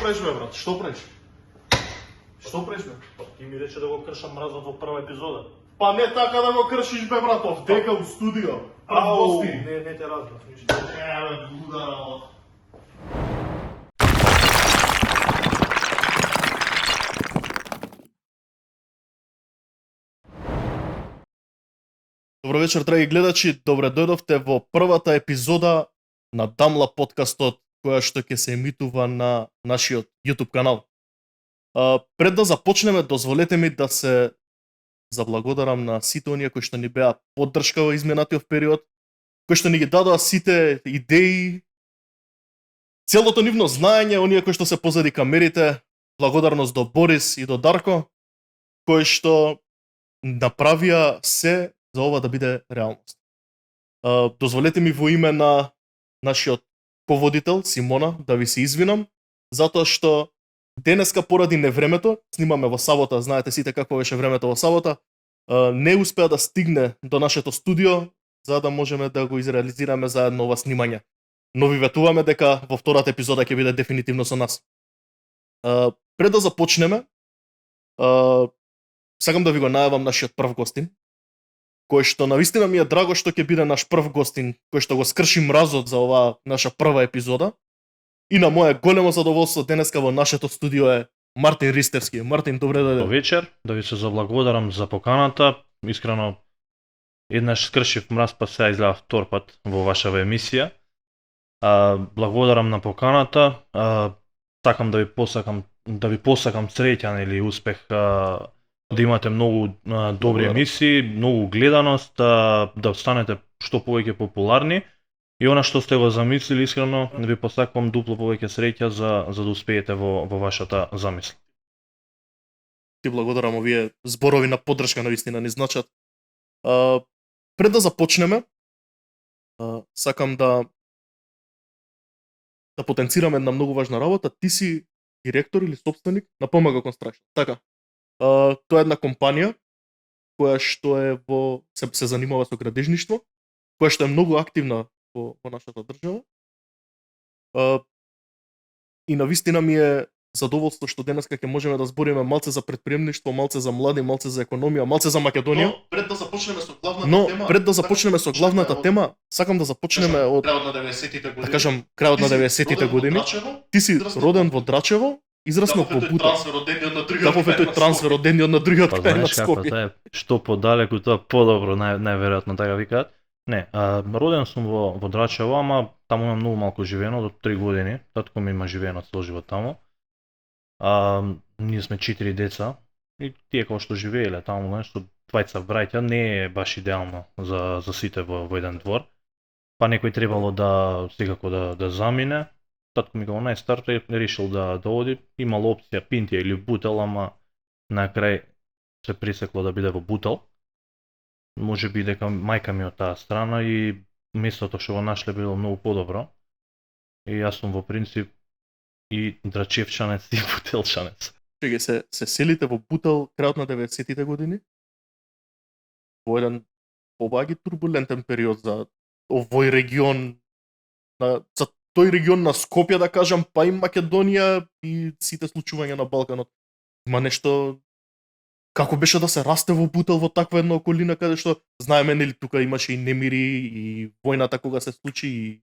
правиш бе, брат? Што правиш? Што правиш бе? Ти ми рече да го кршам мразот во прва епизода. Па не така да го кршиш бе, братов, дека у студио. Ау, Гости. не те разбрав ништо. Еве, луда работа. Добро вечер, драги гледачи. Добре дојдовте во првата епизода на Дамла подкастот, која што ќе се емитува на нашиот YouTube канал. Пред да започнеме, дозволете ми да се заблагодарам на сите оние кои што ни беа поддршка во изминатиот период, кои што ни ги дадоа сите идеи, целото нивно знаење, оние кои што се позади камерите, благодарност до Борис и до Дарко, кои што направија се за ова да биде реалност. Дозволете ми во име на нашиот поводител Симона да ви се извинам, затоа што денеска поради невремето, снимаме во сабота, знаете сите какво беше времето во сабота, не успеа да стигне до нашето студио за да можеме да го изреализираме заедно ова снимање. Но ви ветуваме дека во втората епизода ќе биде дефинитивно со нас. Пред да започнеме, сакам да ви го најавам нашиот прв гостин, кој што навистина ми е драго што ќе биде наш прв гостин, кој што го скрши мразот за оваа наша прва епизода. И на моје големо задоволство денеска во нашето студио е Мартин Ристевски. Мартин, добре дојде. Добро вечер, да ви се заблагодарам за поканата. Искрено, еднаш скршив мраз, па сега изгледа втор пат во вашава емисија. Благодарам на поканата. Сакам да ви посакам среќан или успех, да имате многу добри емисии, многу гледаност, да станете што повеќе популарни. И она што сте го замислили, искрено ви посакувам дупло повеќе среќа за да успеете во вашата замисла. Ти благодарам, овие зборови на поддршка навистина ни значат. Пред да започнеме, сакам да потенцирам една многу важна работа. Ти си директор или собственик на PMG Construction. Така. Тоа е една компанија која што е се занимава со градежништво, која што е многу активна во нашата држава. И навистина ми е задоволство што денеска ќе можеме да збориме малце за претприемништво, малце за млади, малце за економија, малце за Македонија. Но пред да започнеме со главната тема, Сакам да започнеме од крајот на 90-тите години. да кажам крајот на 90-тите години. Ти си роден во Драчево, израснал во Бута. Трансфер од едниот на другиот. Каков е тој трансфер од едниот на другиот Па крај на знаеш како Скопје? тоа е, што подалеку тоа подобро, најверојатно така викаат. Не, роден сум во Драчево, ама таму имам многу малку живеено, до 3 години. Татко ми има живеено цел живот таму. Ние сме 4 деца и тие кои што живееле таму, знаеш, со двајца браќа не е баш идеално за сите во еден двор. Па некој требало да секако да замине. Татко ми како најстар решил да оди, имал опција Пинтија или Бутел, ама на крај се пресекло да биде во Бутел. Може би дека мајка ми од таа страна и местото што го нашле било многу подобро. И јас сум во принцип и драчевчанец и бутелчанец. Чеге се селите во Бутел крајот на 90-тите години. Во еден побаги турбулентен период за овој регион, за тој регион на Скопје да кажам, па и Македонија и сите случувања на Балканот. Има нешто како беше да се расте во Бутел во таква една околина каде што знаеме нели тука имаше и немири и војната кога се случи и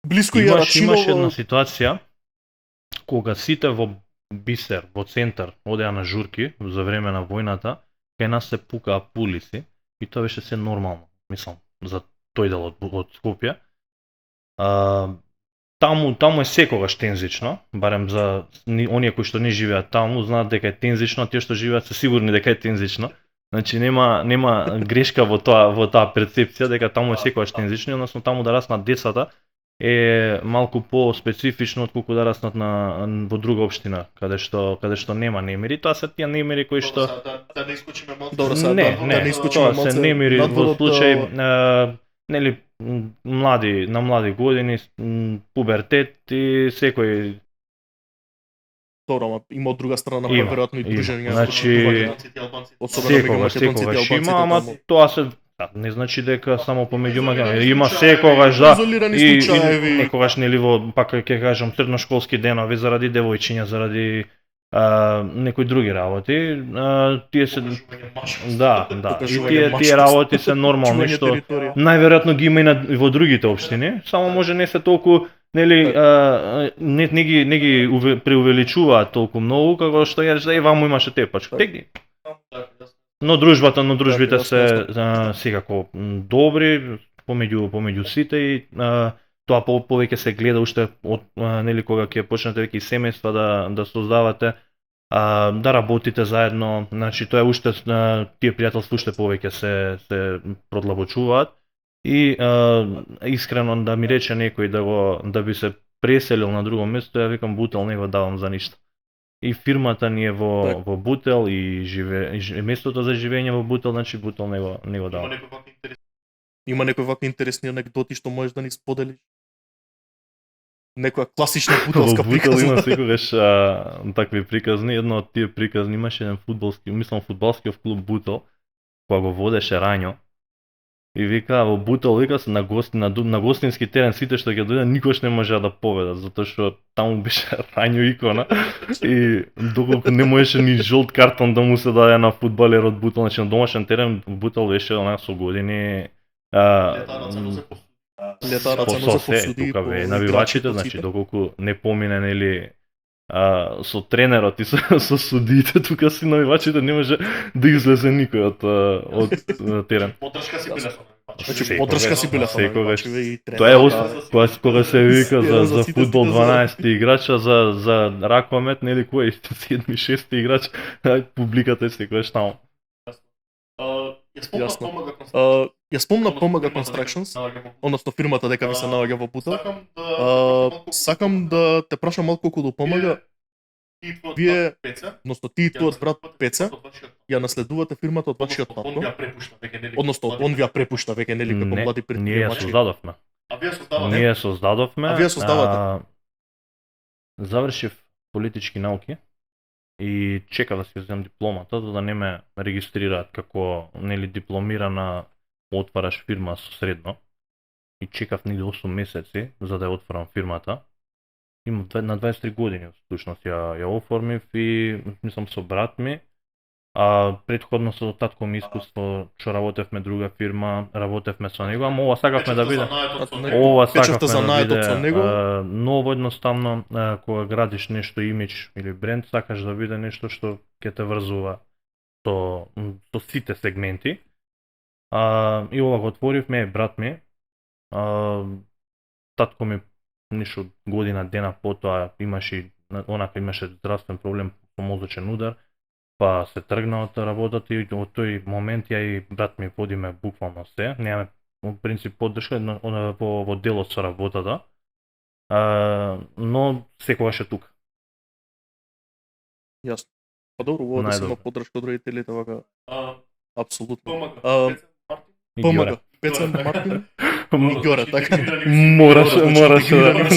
блиско и Рачиново. Имаше една ситуација кога сите во Бисер, во центар, одеа на журки за време на војната, кај нас се пукаа пулици и тоа беше се нормално, мислам, за тој дел од Скопје. Таму е секогаш тензично, барем за оние кои што не живеат таму, знаат дека е тензично, а тие што живеат се сигурни дека е тензично. Значи нема грешка во таа перцепција дека таму е секогаш тензично, односно таму да раснат децата е малку по-специфично отколку да раснат во друга општина, каде што нема немири. Тоа се тие немири кои што да не искочиме малку. Добро, сега не, не искочиме тоа се немири во случај нели на млади години, пубертет и секој. Добро, ама има од друга страна Има, веројатно и дружења. Значи, особено меѓу македонците и секогаш албанците има, ама таму. тоа се Не значи дека само помеѓу магијани, има секогаш да изолирани и случаеви. некогаш нели во пак ќе кажам средношколски денови заради девојчиња, заради некои други работи, тие се да, и Покажување тие мачност. работи се нормални Чување што територија. најверојатно ги има и во другите општини, само може не се толку нели не ги преувеличуваат толку многу како што ја ваму имаше тепачка. Тегни. Но дружбите се секако добри помеѓу сите и тоа повеќе се гледа уште од нели кога ќе почнете веќе и семејства да создавате, да работите заедно, значи тоа е уште тие пријателства уште повеќе се продлабочуваат и искрено да ми рече некој да би се преселил на друго место, ја викам Бутел не го давам за ништо. И фирмата ни е во Бутел и местото за живење во Бутел, значи Бутел не го давам. Има некои вакви интересни анекдоти што можеш да ни споделиш? Некоја класична бутелска Во Бутел приказна. има секогаш такви приказни. Една од тие приказни имаше еден фудбалскиот клуб Бутел, кога го водеше Рањо. И вика во Бутел вика се на гостински терен сите што ќе дојдат никош не можеа да победат затоа што таму беше Рањо икона и доколку не можеше ни жолт картон да му се даде на фудбалер од Бутел, значи на домашен терен Бутел беше она со години Летарацано со за се, посуди. тука по бе навивачите, играчите, значи сите. доколку не помине нели со тренерот и со судиите, тука си навивачите не може да излезе никој од терен. Подршка си биле. Значи Секогаш, подршка си биле со секогаш. навивачи и тренер. Тоа е кога се вика за За сите фудбал за- 12 играча, за ракомет, нели кој е 7-6 играч, публиката е секогаш таму. Ја спомнав Јасно. помага Ја спомна Помага Constructions, односно фирмата дека ви се наоѓа во Бутел. Сакам да те прашам малку околу Помага, вие, односно ти и твојот брат Пеце, ја наследувате фирмата од вашиот татко, односно он ви ја препушта веќе нели како Не, млади ние ја предприемачи. создадовме. А вие создавате? Ние создадовме. А вие создавате? Завршив политички науки и чекав да си земам дипломата за да не ме регистрираат како нели дипломирана отвараш фирма со средно. И чекав негде 8 месеци за да ја отворам фирмата. Имам на 23 години всушност ја оформив и мислам со брат ми. Претходно со татко ми искуство што работевме друга фирма, работевме со него, ама ова сакавме да биде. Ова Печевте сакавме за да наетот биде со него? ново едноставно, кога градиш нешто имидж или бренд, сакаш да биде нешто што ќе те врзува со сите сегменти. И ова го отворивме, брат ми. Татко ми нешто година дена потоа имаше здравствен проблем со мозочен удар, па се тргна од работата и од тој момент ја и брат ми водиме буквално се. Немаме во принцип поддршка во делот со работата. Но секогаш е тука. Јасно. Па добро, во да се има Најдобро. поддршка од родителите вака, апсолутно. Помага. И Помага. Пеце Мартин М- и Горе, така. Мораше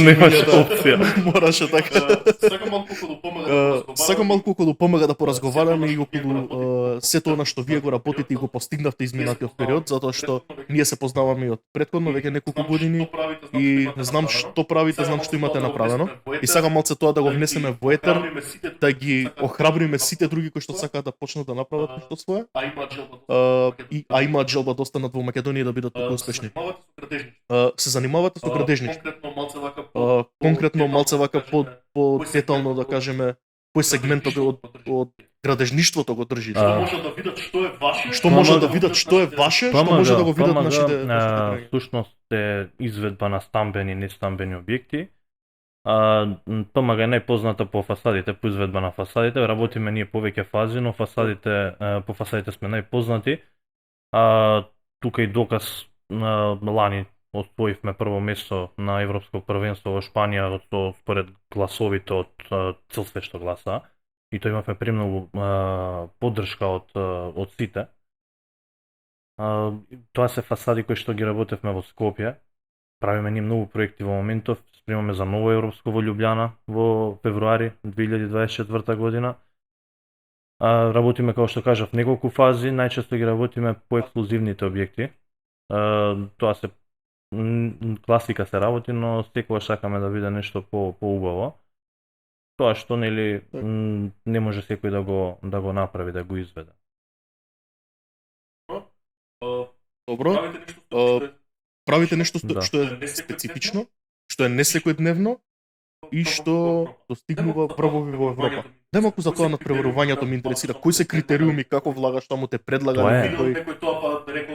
немаш Да. опција. Мораше така. Сакам малку околу помага. Сакам малку околу Помага да поразговараме и околу сето она што вие го работите и го постигнавте изминатиот период, затоа што ние се познаваме и од претходно веќе неколку години и знам што правите, знам што имате направено и сакам малце тоа да го внесеме во етер, да ги охрабриме сите други кои што сакаат да почнат да направат нешто свое. А имаат желба да останат во Македонија и да бидат толку успешни. Се занимавате со градежништво. Конкретно малце вака по детално да кажеме кој сегментот од градежништвото го држите. Што може да видат што е ваше? Што може да видат што е ваше, што може да го видат нашите граѓани. Всушност е изведба на стамбени и нестамбени објекти. Помага е најпозната по фасадите, по изведба на фасадите. Работиме ние повеќе фази, но по фасадите сме најпознати. Тука и доказ лани освоивме прво место на Европско првенство во Шпанија според гласовите од Целсве што гласа. И тоа имавме премногу поддршка од сите. Тоа се фасади кои што ги работевме во Скопје. Правиме ние многу проекти во моментов, спремаме за ново европско во Љубљана во февруари 2024 година. Работиме, како што кажав, неколку фази, најчесто ги работиме по ексклузивните објекти. Тоа се класика се работи, но секогаш сакаме да биде нешто поубаво. Тоа што нели не може секој да го направи, да го изведе. Добро. Правите нешто Да. што е специфично, што е несекојдневно и што достигнува врвови во Европа. Немаку за тоа надпреварувањето ме интересира. Кои се критериуми, како влагаш таму, те предлага Тоа е. некој,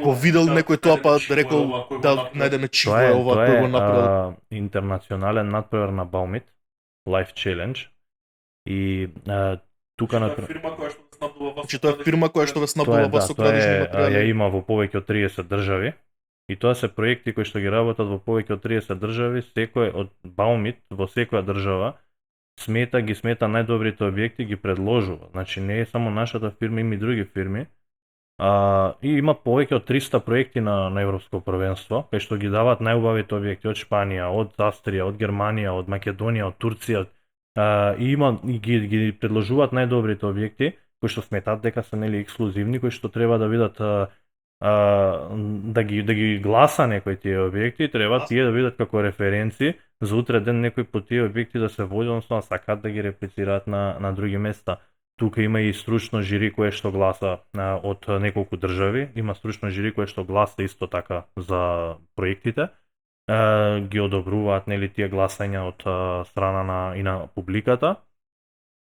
го видел некој тоа па рекол да најдеме чиво е ова кој го направил. Интернационален надпревар на Baumit, Life Challenge. И тука на Значи тоа е фирма која што ве тоа снабдува е, вас со тоа крадежни е, ја материјали. има во повеќе од 30 држави. И тоа се проекти кои што ги работат во повеќе од 30 држави, секој од Baumit во секоја држава ги смета најдобрите објекти, ги предложува. Значи не е само нашата фирма, има и други фирми. И има повеќе од 300 проекти на Европско првенство, кај што ги даваат најубавите објекти од Шпанија, од Австрија, од Германија, од Македонија, од Турција. И ги предложуваат најдобрите објекти, кои што сметаат дека се нели ексклузивни, кои што треба да бидат да ги гласа некои тие објекти, треба тие да бидат како референци за утре ден некој по тие објекти да се води, односно сакаат да ги реплицираат на други места. Тука има и стручно жири кое што гласа од неколку држави, има стручно жири кое што гласа исто така за проектите. Ги одобруваат нели тие гласања од страна на публиката.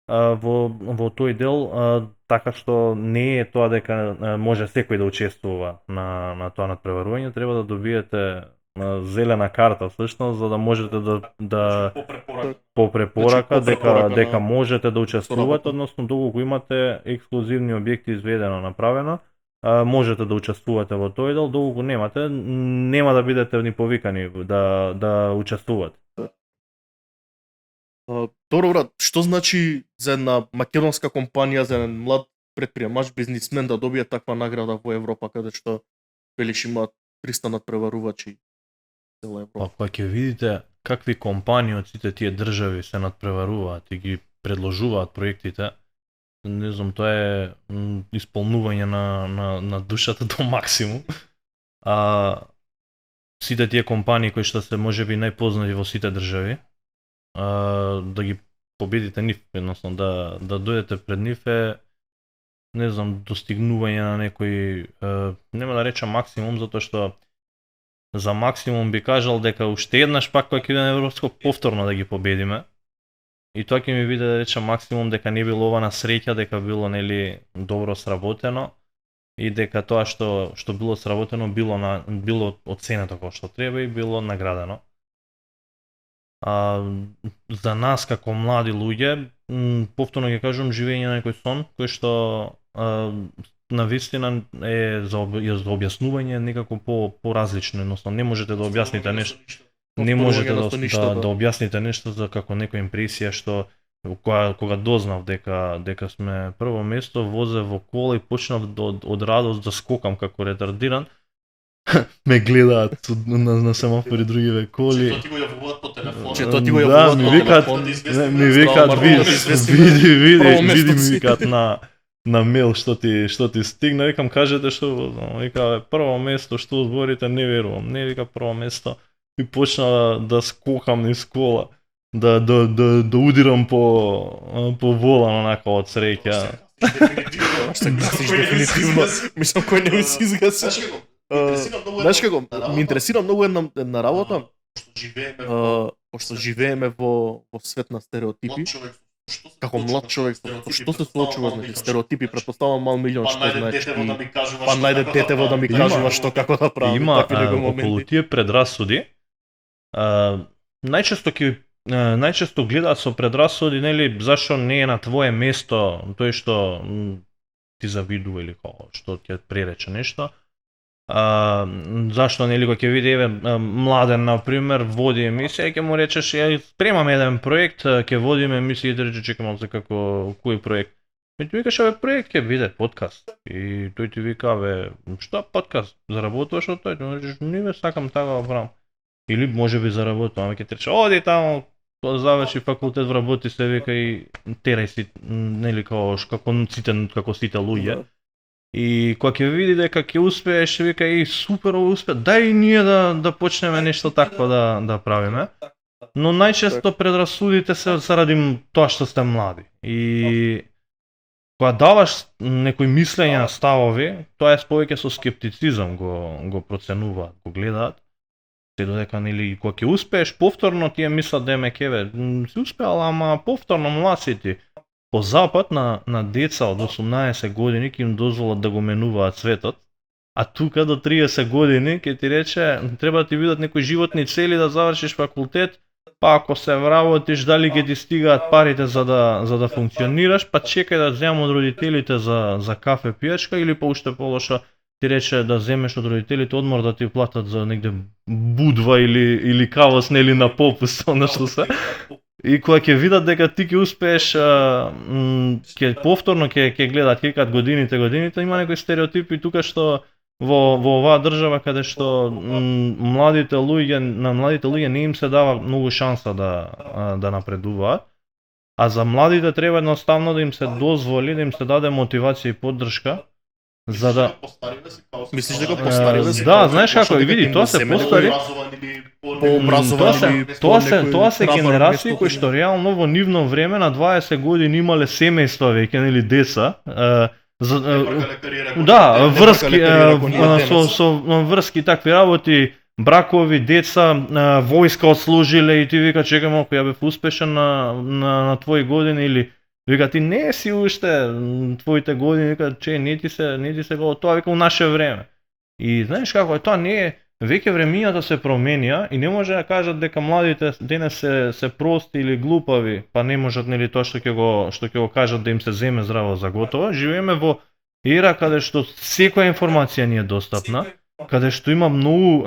Во тој дел, така што не е тоа дека може секој да учествува на тоа надпреварување, треба да добиете зелена карта всушност за да можете да по препорака дека можете да учествувате, односно доколку имате ексклузивни објекти изведено направено, можете да учествувате во тој дел, доколку немате, нема да бидете ни повикани да учествувате. Добро брат, што значи за една македонска компанија, за еден млад предприемач, бизнисмен да добие таква награда во Европа, каде што велиш има 300 надпреварувачи цела Европа? Кога ќе видите какви компании од сите тие држави се надпреваруваат и ги предложуваат проектите, не знам, тоа е исполнување на душата до максимум. Сите тие компании кои што се можеби најпознати во сите држави, да ги победите нив, едносно да дојдете пред нив е, не знам, достигнување на некој, нема да речам максимум, затоа што за максимум би кажал дека уште еднаш пак кога ќе иде на Европско повторно да ги победиме. И тоа ќе ми биде да речам максимум дека не било ова на среќа, дека било нели добро сработено и дека тоа што било сработено било оценето како што треба и било наградено. За нас како млади луѓе, повторно ќе кажам, живење на некој сон кој што навистина е за објаснување некако поразлично, едноставно не можете да објасните нешто. Не можете да објасните нешто за како некоја импресија што кога дознав дека сме прво место, возе во кола и почнав од радост да скокам како ретардиран. Ме гледаат на семафори другиве коли. Че тоа ти го јавуваат по телефон. Че тоа ти го јавуваат по телефон. Ми викаат, види, ми викаат на мейл што ти стигна, викам кажете што, вика прво место што зборите, не верувам, не вика прво место и почна да скокам низ кола, да удирам по волан онака од среќа. Дефинитивно. Мислам кој не се изгаси. Знаеш како, ми интересира многу една работа, пошто живееме во свет на стереотипи. Како млад човек, што се соочува, значи стереотипи, претпоставам мал милион што знаеш. Па најде детево да ми кажува што како да правам. Има околу тие предрасуди. Најчесто гледаат со предрасуди, нели, зашо не е на твое место тој што ти завидува или што ќе пререче нешто. Зашто нели кога ќе види младен на пример води емисија, ќе му речеш ја спремам еден проект, ќе водиме емисија и да рече чекам за како кој проект. И ти викаш проект ќе биде подкаст. И тој ти вика што подкаст? Заработуваш од тој? Ти речеш не сакам така да правам. Или можеби заработувам, ќе ти рече оди таму, заврши факултет, вработи се, вика и терај си нели како сите луѓе. И кога ќе види дека ќе успееш, ќе вика и супер успе, дај и ние да почнеме нешто такво да правиме. Но најчесто предрасудите се заради тоа што сте млади. И кога даваш некои мислења, ставови, тоа е повеќе со скептицизам го проценуваат, го гледаат. Се додека нели кога ќе успееш повторно, тие мислат деме кеве, си успеал, ама повторно млад си ти. По запад на деца од 18 години ќе им дозволат да го менуваат светот, а тука до 30 години ќе ти рече треба да ти видат некои животни цели да завршиш факултет, па ако се вработиш дали ќе ти стигаат парите за да функционираш, па чекај да земам од родителите за кафе пијачка или па уште полошо ти рече да земеш од родителите одмор да ти платат за негде будва или кавос нели на попуст, она што се. И кога ќе видат дека ти ќе успееш, ќе повторно ќе гледат, ќе кажат годините, има некои стереотипи тука што во оваа држава каде што на младите луѓе не им се дава многу шанса да напредуваат, а за младите треба едноставно да им се дозволи, да им се даде мотивација и поддршка за да Мислиш дека постариве се? Да, знаеш како, види, тоа се постари. Пообразовани Тоа се генерации кои што реално во нивно време на 20 години имале семејства веќе, нели деца. Да, врски со врски такви работи, бракови, деца, војска одслужиле и ти вика чекај малку, ја бев успешен на твои години или вика ти не си уште твоите години, вика че не ти се го тоа вика у наше време. И знаеш како е тоа, не е веќе времињата се променија и не може да кажат дека младите денес се прости или глупави, па не можат нели тоа што ќе го кажат да им се земе здраво за готово. Живееме во ера каде што секоја информација ни е достапна, каде што има многу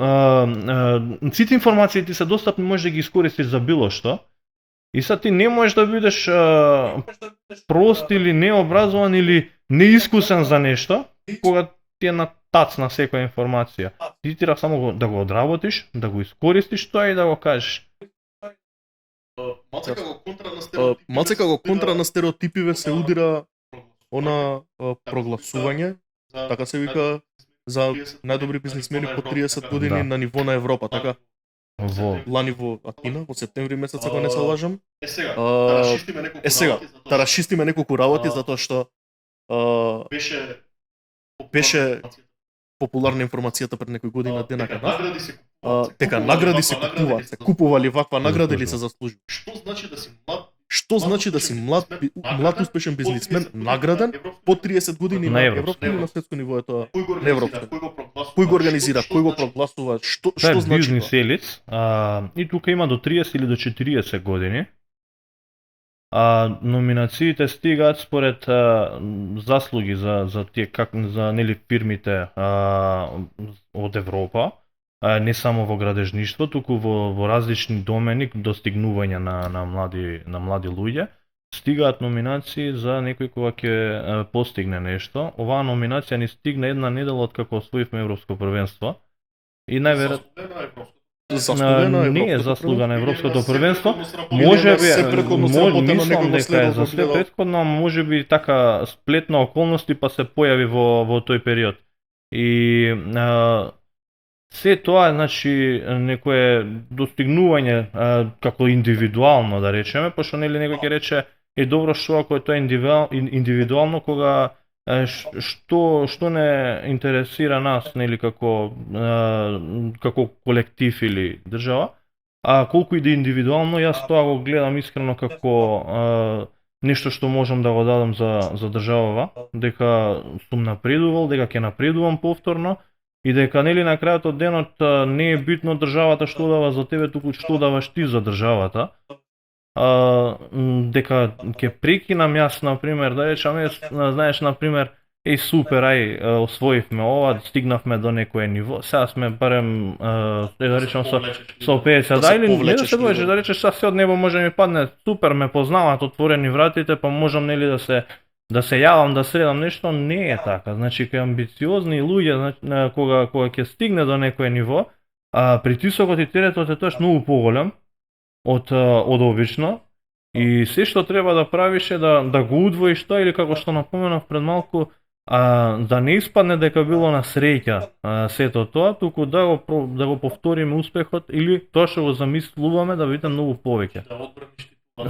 сите информации ти се достапни, можеш да ги искористиш за било што. И сад ти не можеш да бидеш прост или необразован или неискусен за нешто, кога ти е на тац на секоја информација. Ти треба само да го одработиш, да го искористиш тоа и да го кажеш. Малце како контра на стереотипиве се удира она прогласување, така се вика, за најдобри бизнисмени по 30 години на ниво на Европа, така? Лани во Атина, во септември месец, ако не се лажам. Сега, да расчистиме неколку работи, затоа што беше популарна информацијата пред некои години на денеска, дека награди се купуваат, се купували ваква награда или се заслужи. Што значи да си млад успешен бизнисмен, награден по 30 години на европско или на светско ниво е тоа? На европско. Кој го организира, кој го прогласува, што значи тоа? Бизнис елит, и тука има до 30 или до 40 години. Номинациите стигаат според заслуги за тие за нели фирмите од Европа, не само во градежништво, туку во различни домени достигнувања на млади луѓе. Стигаат номинации за некој кога ќе постигне нешто. Оваа номинација ни стигна една недела од како освоивме европско првенство. И најверојатно не е заслуга на европското првенство. Можеби мислам дека е за се претходно, можеби така сплет на околности па се појави во тој период. И се тоа, значи, некое достигнување како индивидуално, да речеме, пошто нели некој ќе рече е добро што ако е тоа индивидуално, кога што не интересира нас, нели како колектив или држава, а колку и да индивидуално, јас тоа го гледам искрено како нешто што можам да го дадам за државава, дека сум напредувал, дека ќе напредувам повторно и дека нели на крајот од денот не е битно државата што дава за тебе, туку што даваш ти за државата. Дека ќе прекинам јас, например, да речам, знаеш, например, супер, освоивме ова, стигнавме до некое ниво, сега сме барем, да речем, со 50, или не да се повлечеш, да речеш, сега се од небо може да ми падне, супер, ме познаваат, отворени вратите, па можам, нели, да се јавам, да средам нешто, не е така. Значи, кај амбициозни луѓе, кога ќе стигне до некое ниво, притисокот и теретот е тоаш многу поголем од обично, и се што треба да правиш е да го удвоиш тоа, или како што напоменав пред малку, Да не испадне дека било на среќа сето тоа, туку да го повториме успехот или тоа што го замислуваме да биде многу повеќе. Да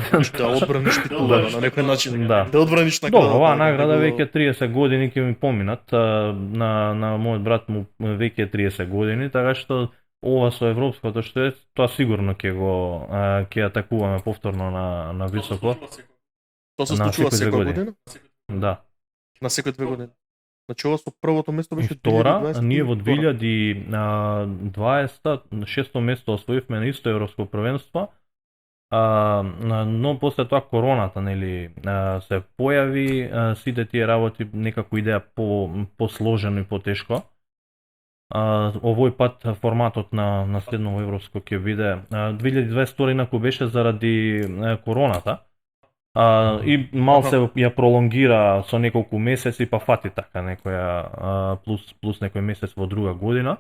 одбраниш титулата на некој начин. Да. Да одбраниш Добро, наградата. оваа дека награда него- веќе 30 години ќе ми поминат. На мојот брат му веќе 30 години, така што ова со европското што е, тоа сигурно ќе атакуваме повторно на високо. Тоа се на случува секој две секоја години. година? Да. На секој 2 години. Значи ова со првото место И беше втора, 2022. ние во 2020 шесто место освоивме на исто европско првенство. Но после тоа короната нели се појави, сите тие работи некако идеа посложено и потешко. Овој пат форматот на следно европско ќе биде 2022 инаку беше заради короната. И малце ја пролонгира со неколку месеци, па фати така некоја плюс некој месец во друга година.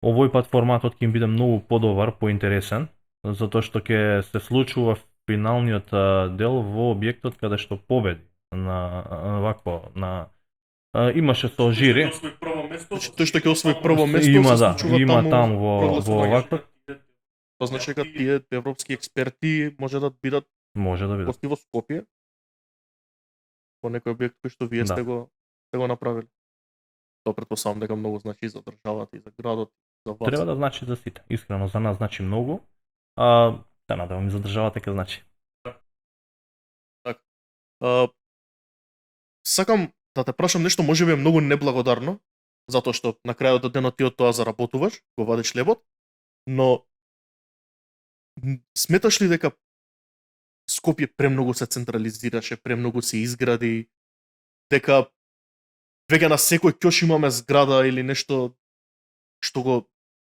Овој пат форматот ќе им биде многу подобар, поинтересен, затоа што ќе се случува финалниот дел во објектот каде што победи имаше со жири. Значи тој што ќе освои прво место Има, се да, случува има таму таму во прогласување. ваквот. Тоа значи дека тие европски експерти може да бидат Може да биде. гости во Скопје во некој објект кој што вие Да. сте го направили. Тоа претпоставам дека многу значи и за државата и за градот, за вас. Треба да значи за сите. Искрено за нас значи многу. Се надевам и за државата ќе значи. Сакам да те прашам нешто можеби е многу неблагодарно, затоа што на крајот од денот ти од тоа заработуваш, го вадиш лебот, но сметаш ли дека Скопје премногу се централизираше, премногу се изгради, дека веќе на секој ќош имаме зграда или нешто што го,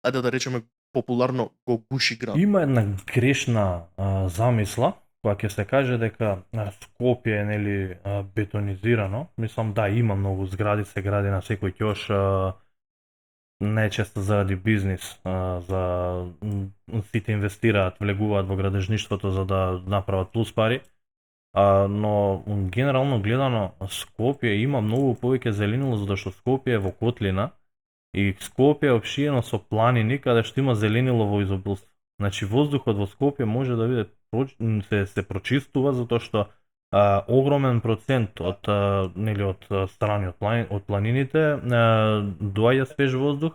ајде да речеме популарно, го гуши град? Има една грешна замисла која ќе се каже дека Скопје е нели бетонизирано. Мислам да има многу згради, се гради на секој ќош, најчесто заради бизнис, сите инвестираат, влегуваат во градежништвото за да направат плюс пари. Но генерално гледано Скопје има многу повеќе зеленило затоа што Скопје е во котлина и Скопје е опшиено со планини каде што има зеленило во изобилство. Значи воздухот во Скопје може да биде се прочистува затоа што огромен процент од страни од планините доаѓа свеж воздух,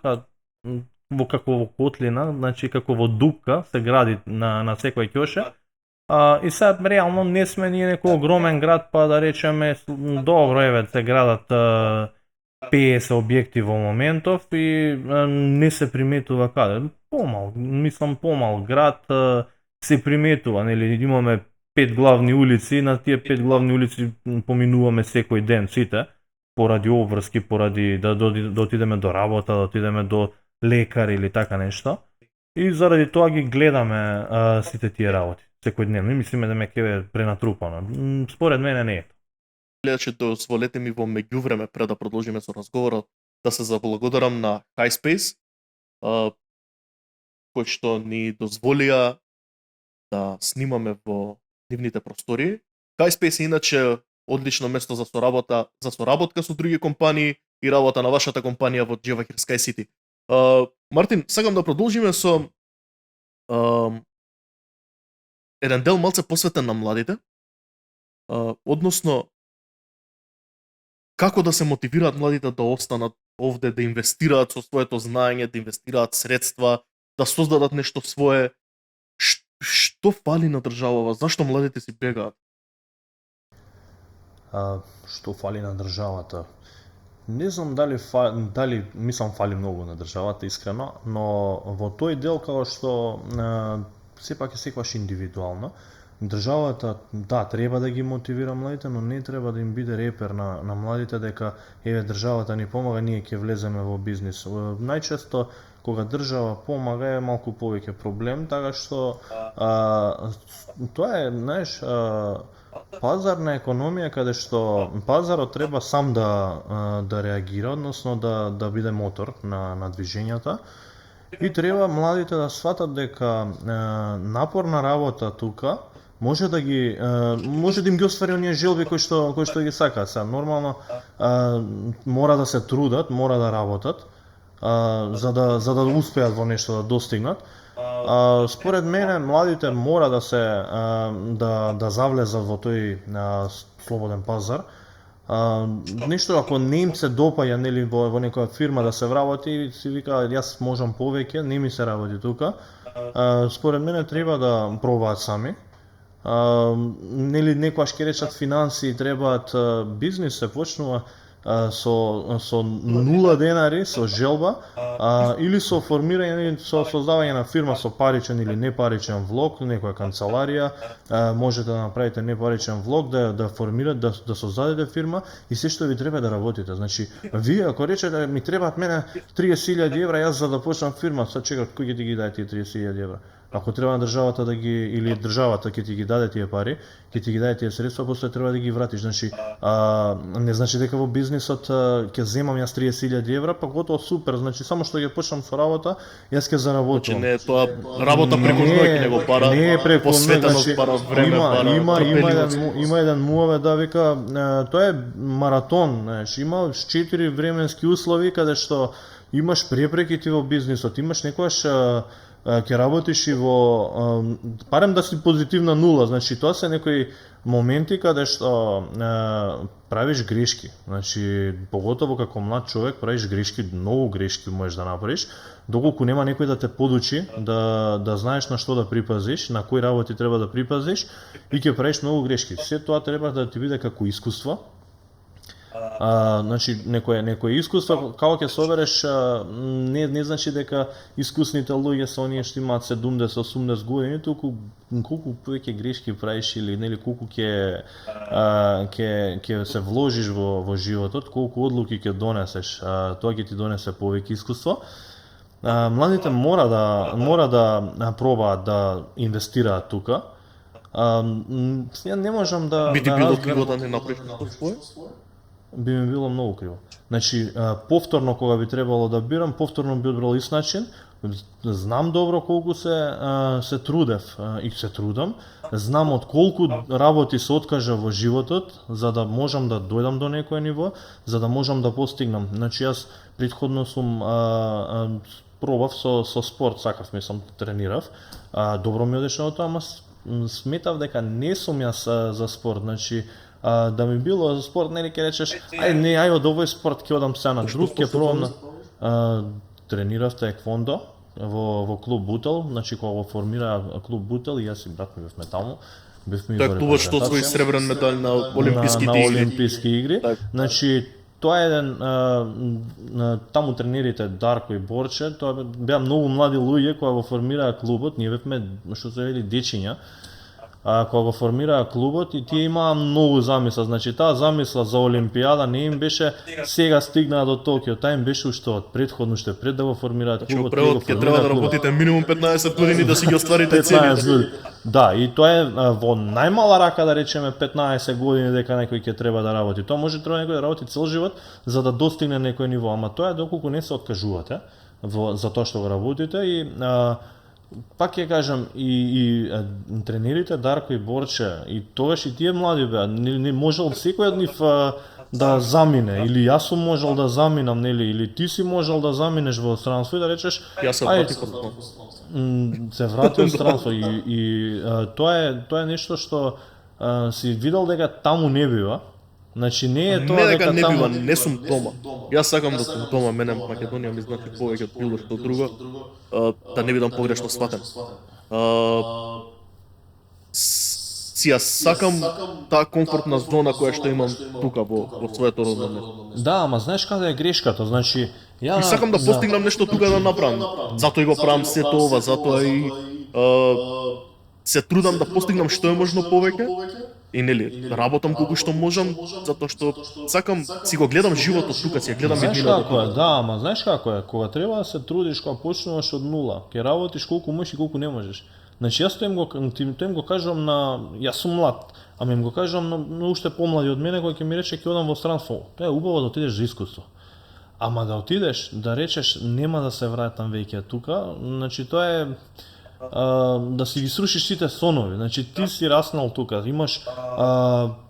во како во котлина, значи како во дупка се гради на секој ќоше. И сега реално не сме ние некој огромен град, па да речеме добро еве се градат 50 објекти во моментов и не се приметува каде. Помал град се приметува, нели имаме 5 главни улици, на тие 5 главни улици поминуваме секој ден сите, поради обврски, поради да отидеме до работа, да отидеме до лекар или така нешто. И заради тоа ги гледаме сите тие работи секојдневно. И мислиме да ме ќе е пренатрупано. Според мене не е. Гледачи, дозволете ми во меѓувреме пред да продолжиме со разговорот да се заблагодарам на HiSpace, кои што ни дозволија да снимаме во нивните простории. HiSpace е иначе одлично место за соработка со други компании и работа на вашата компанија во Джевахир Sky City. Мартин, сакам да продолжиме со еден дел малце посветен на младите, односно како да се мотивираат младите да останат овде, да инвестираат со своето знаење, да инвестираат средства, да создадат нешто свое. Што фали на државава? Зашто младите си бегаат? Што фали на државата? Не знам дали мислам фали многу на државата искрено, но во тој дел како што сепак е секогаш индивидуално. Државата, да, треба да ги мотивира младите, но не треба да им биде репер на младите дека еве државата ни помага, ние ќе влеземе во бизнис. Најчесто кога држава помага е малку повеќе проблем, така што тоа е, знаеш, пазарна економија каде што пазарот треба сам да реагира, односно да биде мотор на движењата. И треба младите да сватат дека напорна работа тука може да им ги оствари оние желби кои што ги сакаат. Сега нормално мора да се трудат, мора да работат за да успеат во нешто да достигнат. Според мене младите мора да се да завлезат во тој слободен пазар. Нешто ако не им се допаѓа нели во некоја фирма да се вработи, си вика јас можам повеќе, не ми се работи тука. Според мене треба да пробаат сами. Нели некојаш ќе речат финансии требаат бизнис се почнува со 0 денари, со желба, или со формирање, со создавање на фирма со паричен или непаричен влог, некоја канцеларија, можете да направите непаричен влог, да формирате, да создадете фирма и се што ви треба да работите. Значи, вие ако речете ми требаат мене 30.000 евра јас за да почнам фирма, сега чекат кој ќе ти ги даде тие 30.000 евра? Ако треба на државата да ги или државата ќе ти ги даде тие пари, ќе ти ги даде тие средства, после треба да ги вратиш. Значи, не значи дека во бизнисот ќе земам јас 30.000 евра, па готово супер, значи само што ќе почнам со работа, јас ќе заработувам. Значи не е тоа работа преку ноќ, него пара. Не е преку посветеност, ноќ, пара време, има еден муаве да вика, тоа е маратон, знаеш, има 4 временски услови каде што имаш препреки ти во бизнисот, имаш некојаш ќе работиш и во барем да си позитивна нула, значи тоа се некои моменти каде што правиш грешки. Значи поготово како млад човек правиш грешки, многу грешки можеш да направиш, доколку нема некој да те подучи, да знаеш на што да припазиш, на кои работи треба да припазиш и ќе правиш многу грешки. Се тоа треба да ти биде како искуство. Значи некој искуство како ќе собереш не значи дека искусните луѓе се оние што имаат 70-80 години, туку колку повеќе грешки правиш или нели колку ќе се вложиш во животот, колку одлуки ќе донесеш, тоа ќе ти донесе повеќе искуство. Младите мора да пробаат да инвестираат тука. Ја не можам да би ти било криво да не направиш свој? Би ми било многу криво. Значи, повторно кога би требало да бирам, повторно би одбрал ист начин. Знам добро колку се трудев и се трудам. Знам од колку работи се откажа во животот, за да можам да дојдам до некој ниво, за да можам да постигнам. Значи, јас претходно сум пробав со спорт, сакав мислам, тренирав. Добро ми одеше од тоа, ама сметав дека не сум јас за спорт. Значи, да ми било за спорт, нели ќе речеш, ај од овој спорт ќе одам сега на друг, ќе пробам на тренирав таеквондо во клуб Бутел, значи кога го формира клуб Бутел и јас и брат ми бевме таму. Бевме Тоа е клубот што освои сребрен медал на Олимписките игри. Значи тоа е еден таму тренерите Дарко и Борче, тоа беа многу млади луѓе кога го формираа клубот, ние бевме што се вели дечиња. Кога го формираа клубот и тие имаа многу замисла, значи таа замисла за Олимпијада не им беше сега стигнаа до Токио, таа им беше уште од претходно, уште пред да го формираат клубот. Превод ќе треба да работите минимум 15 години да си ги остварите целите. Да, и тоа е во најмала рака да речеме 15 години дека некој ќе треба да работи. Тоа може треба некој да работи цел живот за да достигне некој ниво, ама тоа е доколку не се откажувате за тоа што го работите и пак ќе кажам и тренерите Дарко и Борче и тогаш и тие млади беа, не можел секој од нив да замине или јас сум можел да заминам, нели, или ти си можел да заминеш во странство и да речеш се врати од странство и тоа е нешто што си видел дека таму не бива. Значи не е тоа дека не таму бива, не сум дома. Јас сакам да сум дома, мене Македонија ми значи повеќе од било што друго, да не бидам погрешно сватен. Јас сакам таа комфортна зона која што имам тука во своето родно место. Да, ама знаеш каде е грешката, значи и сакам да постигнам нешто тука да направам. Затоа и го правам сето ова, затоа и се трудам да постигнам што е можно повеќе. И нели, работам колку што можам, затоа што сакам, си го гледам животот тука, си ја гледам иднината. Знаеш како е, да, ама знаеш како е, кога треба да се трудиш, кога почнуваш од нула, ќе работиш колку можеш и колку не можеш. Значи јас тоа им го кажувам јас сум млад, ама им го кажувам на уште помлади од мене кој ќе ми рече ќе одам во странство. Тоа е убаво да отидеш за искуство. Ама да отидеш, да речеш нема да се вратам веќе тука, значи тоа е да си ги срушиш сите сонови. Значи ти си раснал тука, имаш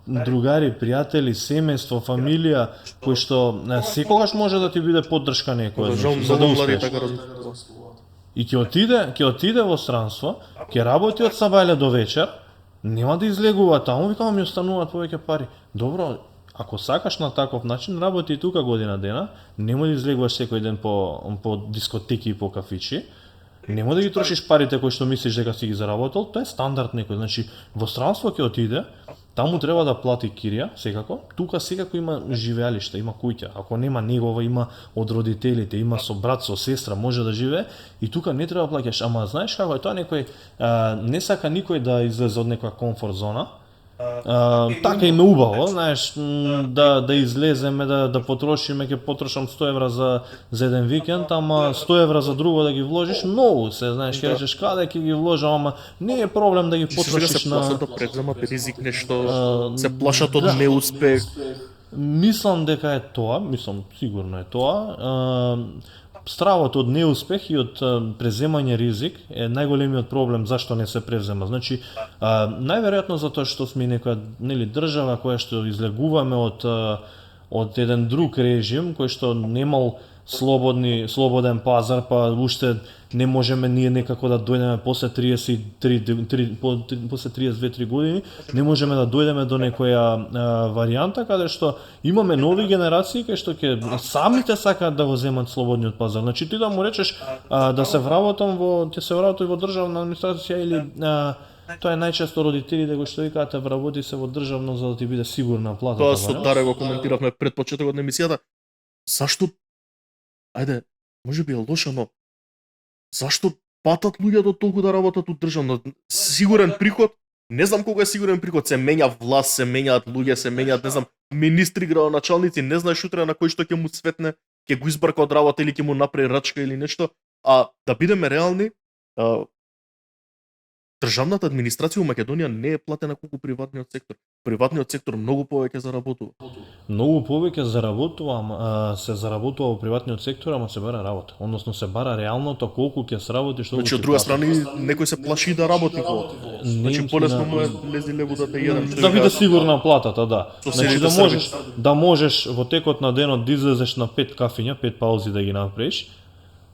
другари, пријатели, семејство, фамилија, кои што секогаш може да ти биде поддршка некој, Жал, за да многу млади успееш. така размислуваат. И ќе отиде во странство, ќе работи од сабајле до вечер, нема да излегува таму, вика, ми остануваат повеќе пари. Добро, ако сакаш на таков начин, работи и тука година дена, нема да излегуваш секој ден по дискотеки и по кафичи, нема да ги трошиш парите кои што мислиш дека си ги заработил, тоа е стандард некој. Значи, во странство ќе отиде, таму треба да плати кирија, секако, тука секако има живеалиште, има куќа. Ако нема негова, има од родителите, има со брат, со сестра, може да живее, и тука не треба да плаќаш. Ама знаеш како е тоа, некој не сака никој да излезе од некоја комфорт зона. Така им е убаво, знаеш, да излеземе, да потрошиме, ќе потрошам 100 евра за еден викенд, ама 100 евра за друго да ги вложиш, многу се, знаеш, ќе речеш каде ќе ги вложам, ама не е проблем да ги Сега потрошиш се на... плашат да преземат ризик, нешто, се плашат од неуспех. Мислам дека е тоа, сигурно е тоа. Стравот од неуспех и од преземање ризик е најголемиот проблем зашто не се презема. Значи, најверојатно затоа што сме некоја држава која што излегуваме од еден друг режим кој што немал слободен пазар, па уште не можеме ние некако да дојдеме после 32-3 години, не можеме да дојдеме до некоја варијанта каде што имаме нови генерации кои што ќе самите сакаат да го земат слободниот пазар. Значи ти да му речеш да се вработам во државна администрација или тоа е најчесто родителите кои што викаат вработи се во државно за да ти биде сигурна плата. Тоа со Даре го коментиравме пред почетокот на емисијата. Зашто, ајде, може би е лошо, но зашто патат луѓето толку да работат од државно? Сигурен приход, не знам кога е сигурен приход, се менја власт, се менјаат луѓе, се менјаат, не знам, министри, градоначалници, не знаеш утре на кој што ќе му светне, ќе го избрка од работа или ќе му направи рачка или нешто, а да бидеме реални, државната администрација во Македонија не е платена колку приватниот сектор. Приватниот сектор многу повеќе заработува. Многу повеќе заработува, се заработува во приватниот сектор, ама се бара работа. Односно се бара реалното колку ќе се работи, што Значи од друга страна некој се плаши да работи во. Значи полесно му е лези леву да едам. Да биде сигурна платата, да. Со Значи селите да можеш во текот на денот да излезеш на 5 кафиња, 5 паузи да ги направиш,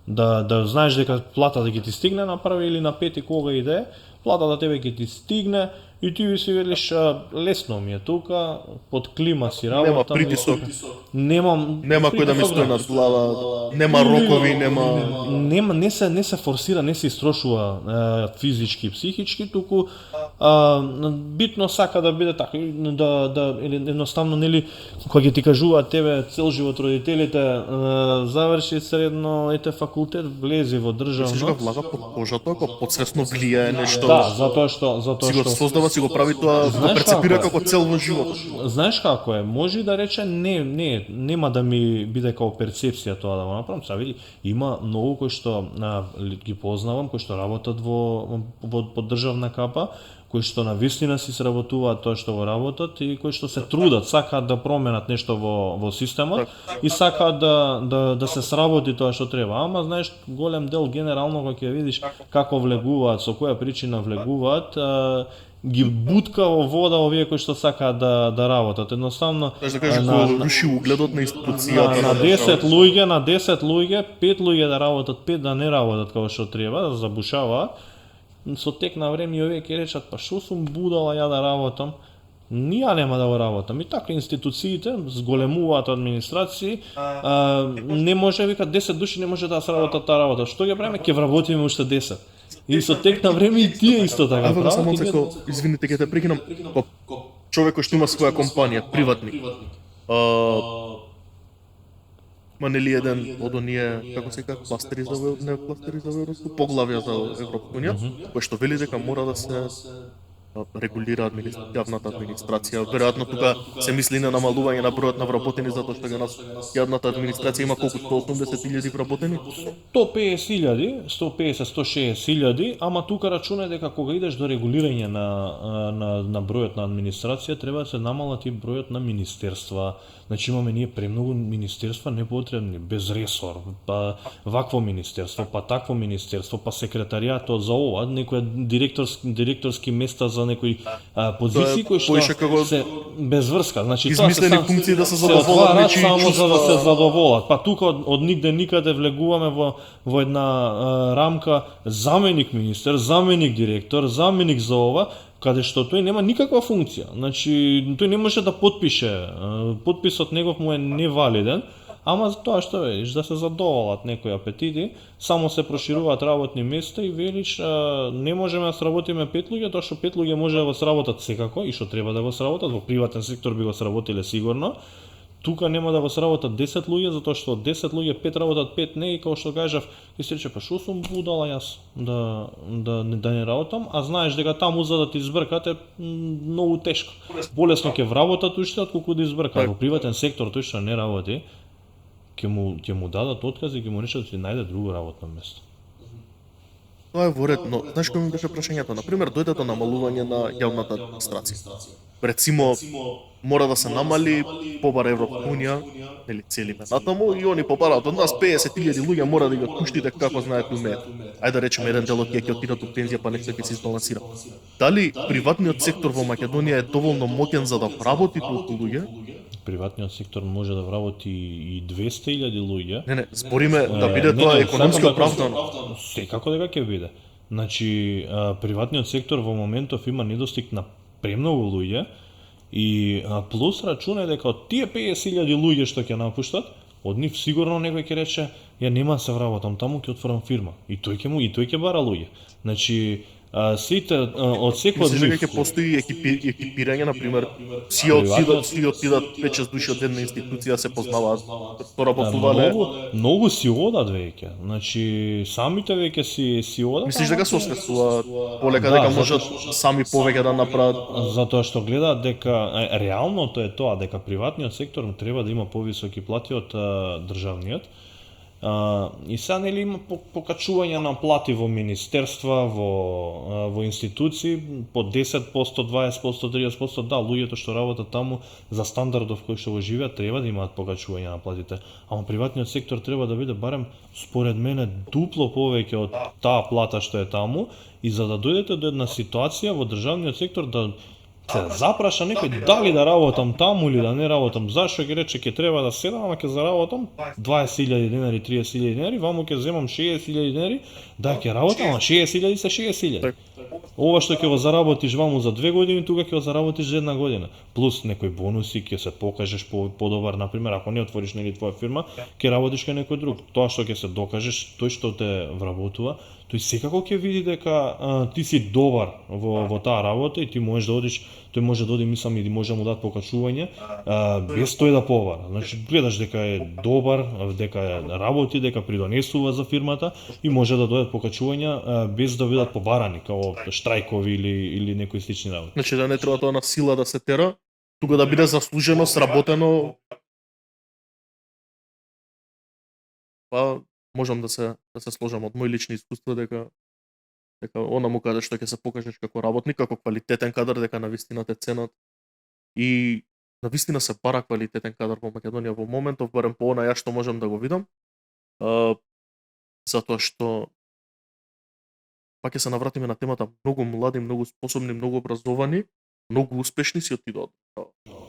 да знаеш дека плата да ги ти стигне направи или на 5 кога иде, платата тебе ќе ти стигне и ти си велиш лесно ми е тука, под клима си работам. Нема притисок. Нема кој да ми стои над глава, нема рокови, нема не се форсира, не се истрошува физички и психички, туку битно сака да биде така, да едноставно нели кога ќе ти кажуваат тебе цел живот родителите заврши средно факултет, влези во државно. Се влага под кожата, ако подсвесно влијае нешто. Да, затоа што си го создава, си го прави тоа, го перцепира како цел во животот. Знаеш како е? Може да рече нема да ми биде како перцепција тоа да го направам. Са види, има многу кои што ги познавам, кои што работат во државна капа, кои што на вистина си сработуваат тоа што го работат и кои што се трудат, сакаат да променат нешто во системот и сакаат да се сработи тоа што треба. Ама знаеш, голем дел генерално кога ќе видиш како влегуваат, со која причина влегуваат, ги бутка во вода овие кои што сакаат да работат. Едноставно да кажеш го руши угледот на институцијата. На 10 луѓе, 5 луѓе да работат, 5 да не работат како што треба, да забушаваат. Со тек на време и овие ќе речат, па што сум будала ја да работам, ние нема да го работам. И така институциите зголемуваат администрации, не може, вика 10 души не може да се работат таа работа. Што ќе правиме? Ќе вработиме уште 10. И со тек на време и тие исто така прават. Ево само како, извините, ќе те прекинам, човек кој што има своја компанија, приватник. Ма нели еден од оние, како се кажа, кластери за Европска, поглавја за Европска унија, кој што вели дека мора да се регулира јавната администрација. Веројатно тука се мисли на намалување на бројот на вработени, затоа што јавната администрација има колку 180.000 вработени? 150.000, 150-160.000, ама тука рачунај дека кога идеш до регулирање на бројот на администрација, треба да се намалат и бројот на министерства. Значи имаме ние премногу министерства непотребни, без ресор, па вакво министерство, па такво министерство, па секретаријатот за ова, некои директорски места за некои позиции кои што се без врска. Значи измислени функции да се задоволат нечии само чувства. за да се задоволат. Па тука од нигде никаде влегуваме во една рамка заменик министер, заменик директор, заменик за ова, каде што тој нема никаква функција. Значи тој не може да подпише, подписот негов му е невалиден, ама за тоа што велиш, да се задоволат некои апетити, само се прошируваат работни места и велиш не можеме да сработиме 5 луѓе, тоа што 5 луѓе може да го сработат секако и што треба да го сработат, во приватен сектор би го сработиле сигурно. Тука нема да го сработат 10 луѓе, затоа што од 10 луѓе 5 работат, 5 не, и како што кажав, ќе се рече, па што сум будала јас да не работам, а знаеш дека таму за да ти избркат е многу тешко. Полесно ќе вработат уште отколку да избркат. Во приватен сектор тој што не работи, ќе му дадат отказ и ќе му речат да си најде друго работно место. Тоа е во ред, но знаеш кој ми беше прашањето? Например, дојде до намалување на јавната администрација. Рецимо, мора да се намали, побара Европска унија, нели целиме натаму, и они побараат од нас 50.000 луѓе, мора да ги отпуштите како знаат и умеат. Ајде да речеме еден дел од тие ќе отидат у пензија, па нешто ќе се избалансира. Дали приватниот сектор во Македонија е доволно моќен за да вработи толку луѓе? Приватниот сектор може да вработи и 200.000 луѓе. Не, збориме да биде тоа економски оправдано. Секако дека ќе биде. Значи, приватниот сектор во моментов има недостиг на премногу луѓе и плюс рачунај дека од тие 50.000 луѓе што ќе напуштат, од нив сигурно некој ќе рече ја нема да се вработам таму, ќе отворам фирма. И тој ќе бара луѓе. Значи, сите од секој од Мислиш дека нив ќе постои екипирање, на пример, си отидат 5-6 души од една институција, се познаваат, поработувале. Многу си одат веќе. Значи самите веќе си одат. Мислиш дека се освестуваат полека дека можат сами повеќе да направат? Затоа што гледаат дека реалното е тоа дека приватниот сектор треба да има повисоки плати од државниот. И сега нели има покачување на плати во министерства, во институции по 10%, 20%, 30%, да, луѓето што работат таму за стандардов кои што го живеат треба да имаат покачување на платите, ама приватниот сектор треба да биде барем според мене дупло повеќе од таа плата што е таму, и за да дојдете до една ситуација во државниот сектор да се запраша некој дали да работам таму или да не работам, зашто ќе рече ќе треба да седам, ама ќе заработам 20.000 денари, 30.000 денари, ваму ќе земам 60.000 денари, да ќе работам, ама 60.000 се 60.000. Ова што ќе го заработиш ваму за 2 години, тука ќе го заработиш за 1 година. Плюс некои бонуси, ќе се покажеш подобар, например, ако не отвориш нели твоја фирма, ќе работиш кај некој друг. Тоа што ќе се докажеш, тој што те вработува, тој секако ќе види дека ти си добар во таа работа и ти можеш да одиш, тој може да оди, мислам, и може да му дадат покачување без тој да повара. Значи гледаш дека е добар, дека работи, дека придонесува за фирмата и може да дојдат покачувања без да бидат побарани, као штрајкови или некои слични работи. Значи да не треба тоа на сила да се тера, тука да биде заслужено, сработено. Па можам да се сложам од мои лични искуства дека онаму каде што ќе се покажеш како работник, како квалитетен кадар, дека навистина те ценат и навистина се бара квалитетен кадар во Македонија во моментов, барем по она ја што можам да го видам. Затоа што пак ќе се навратиме на темата, многу млади, многу способни, многу образовани, многу успешни си отидоа.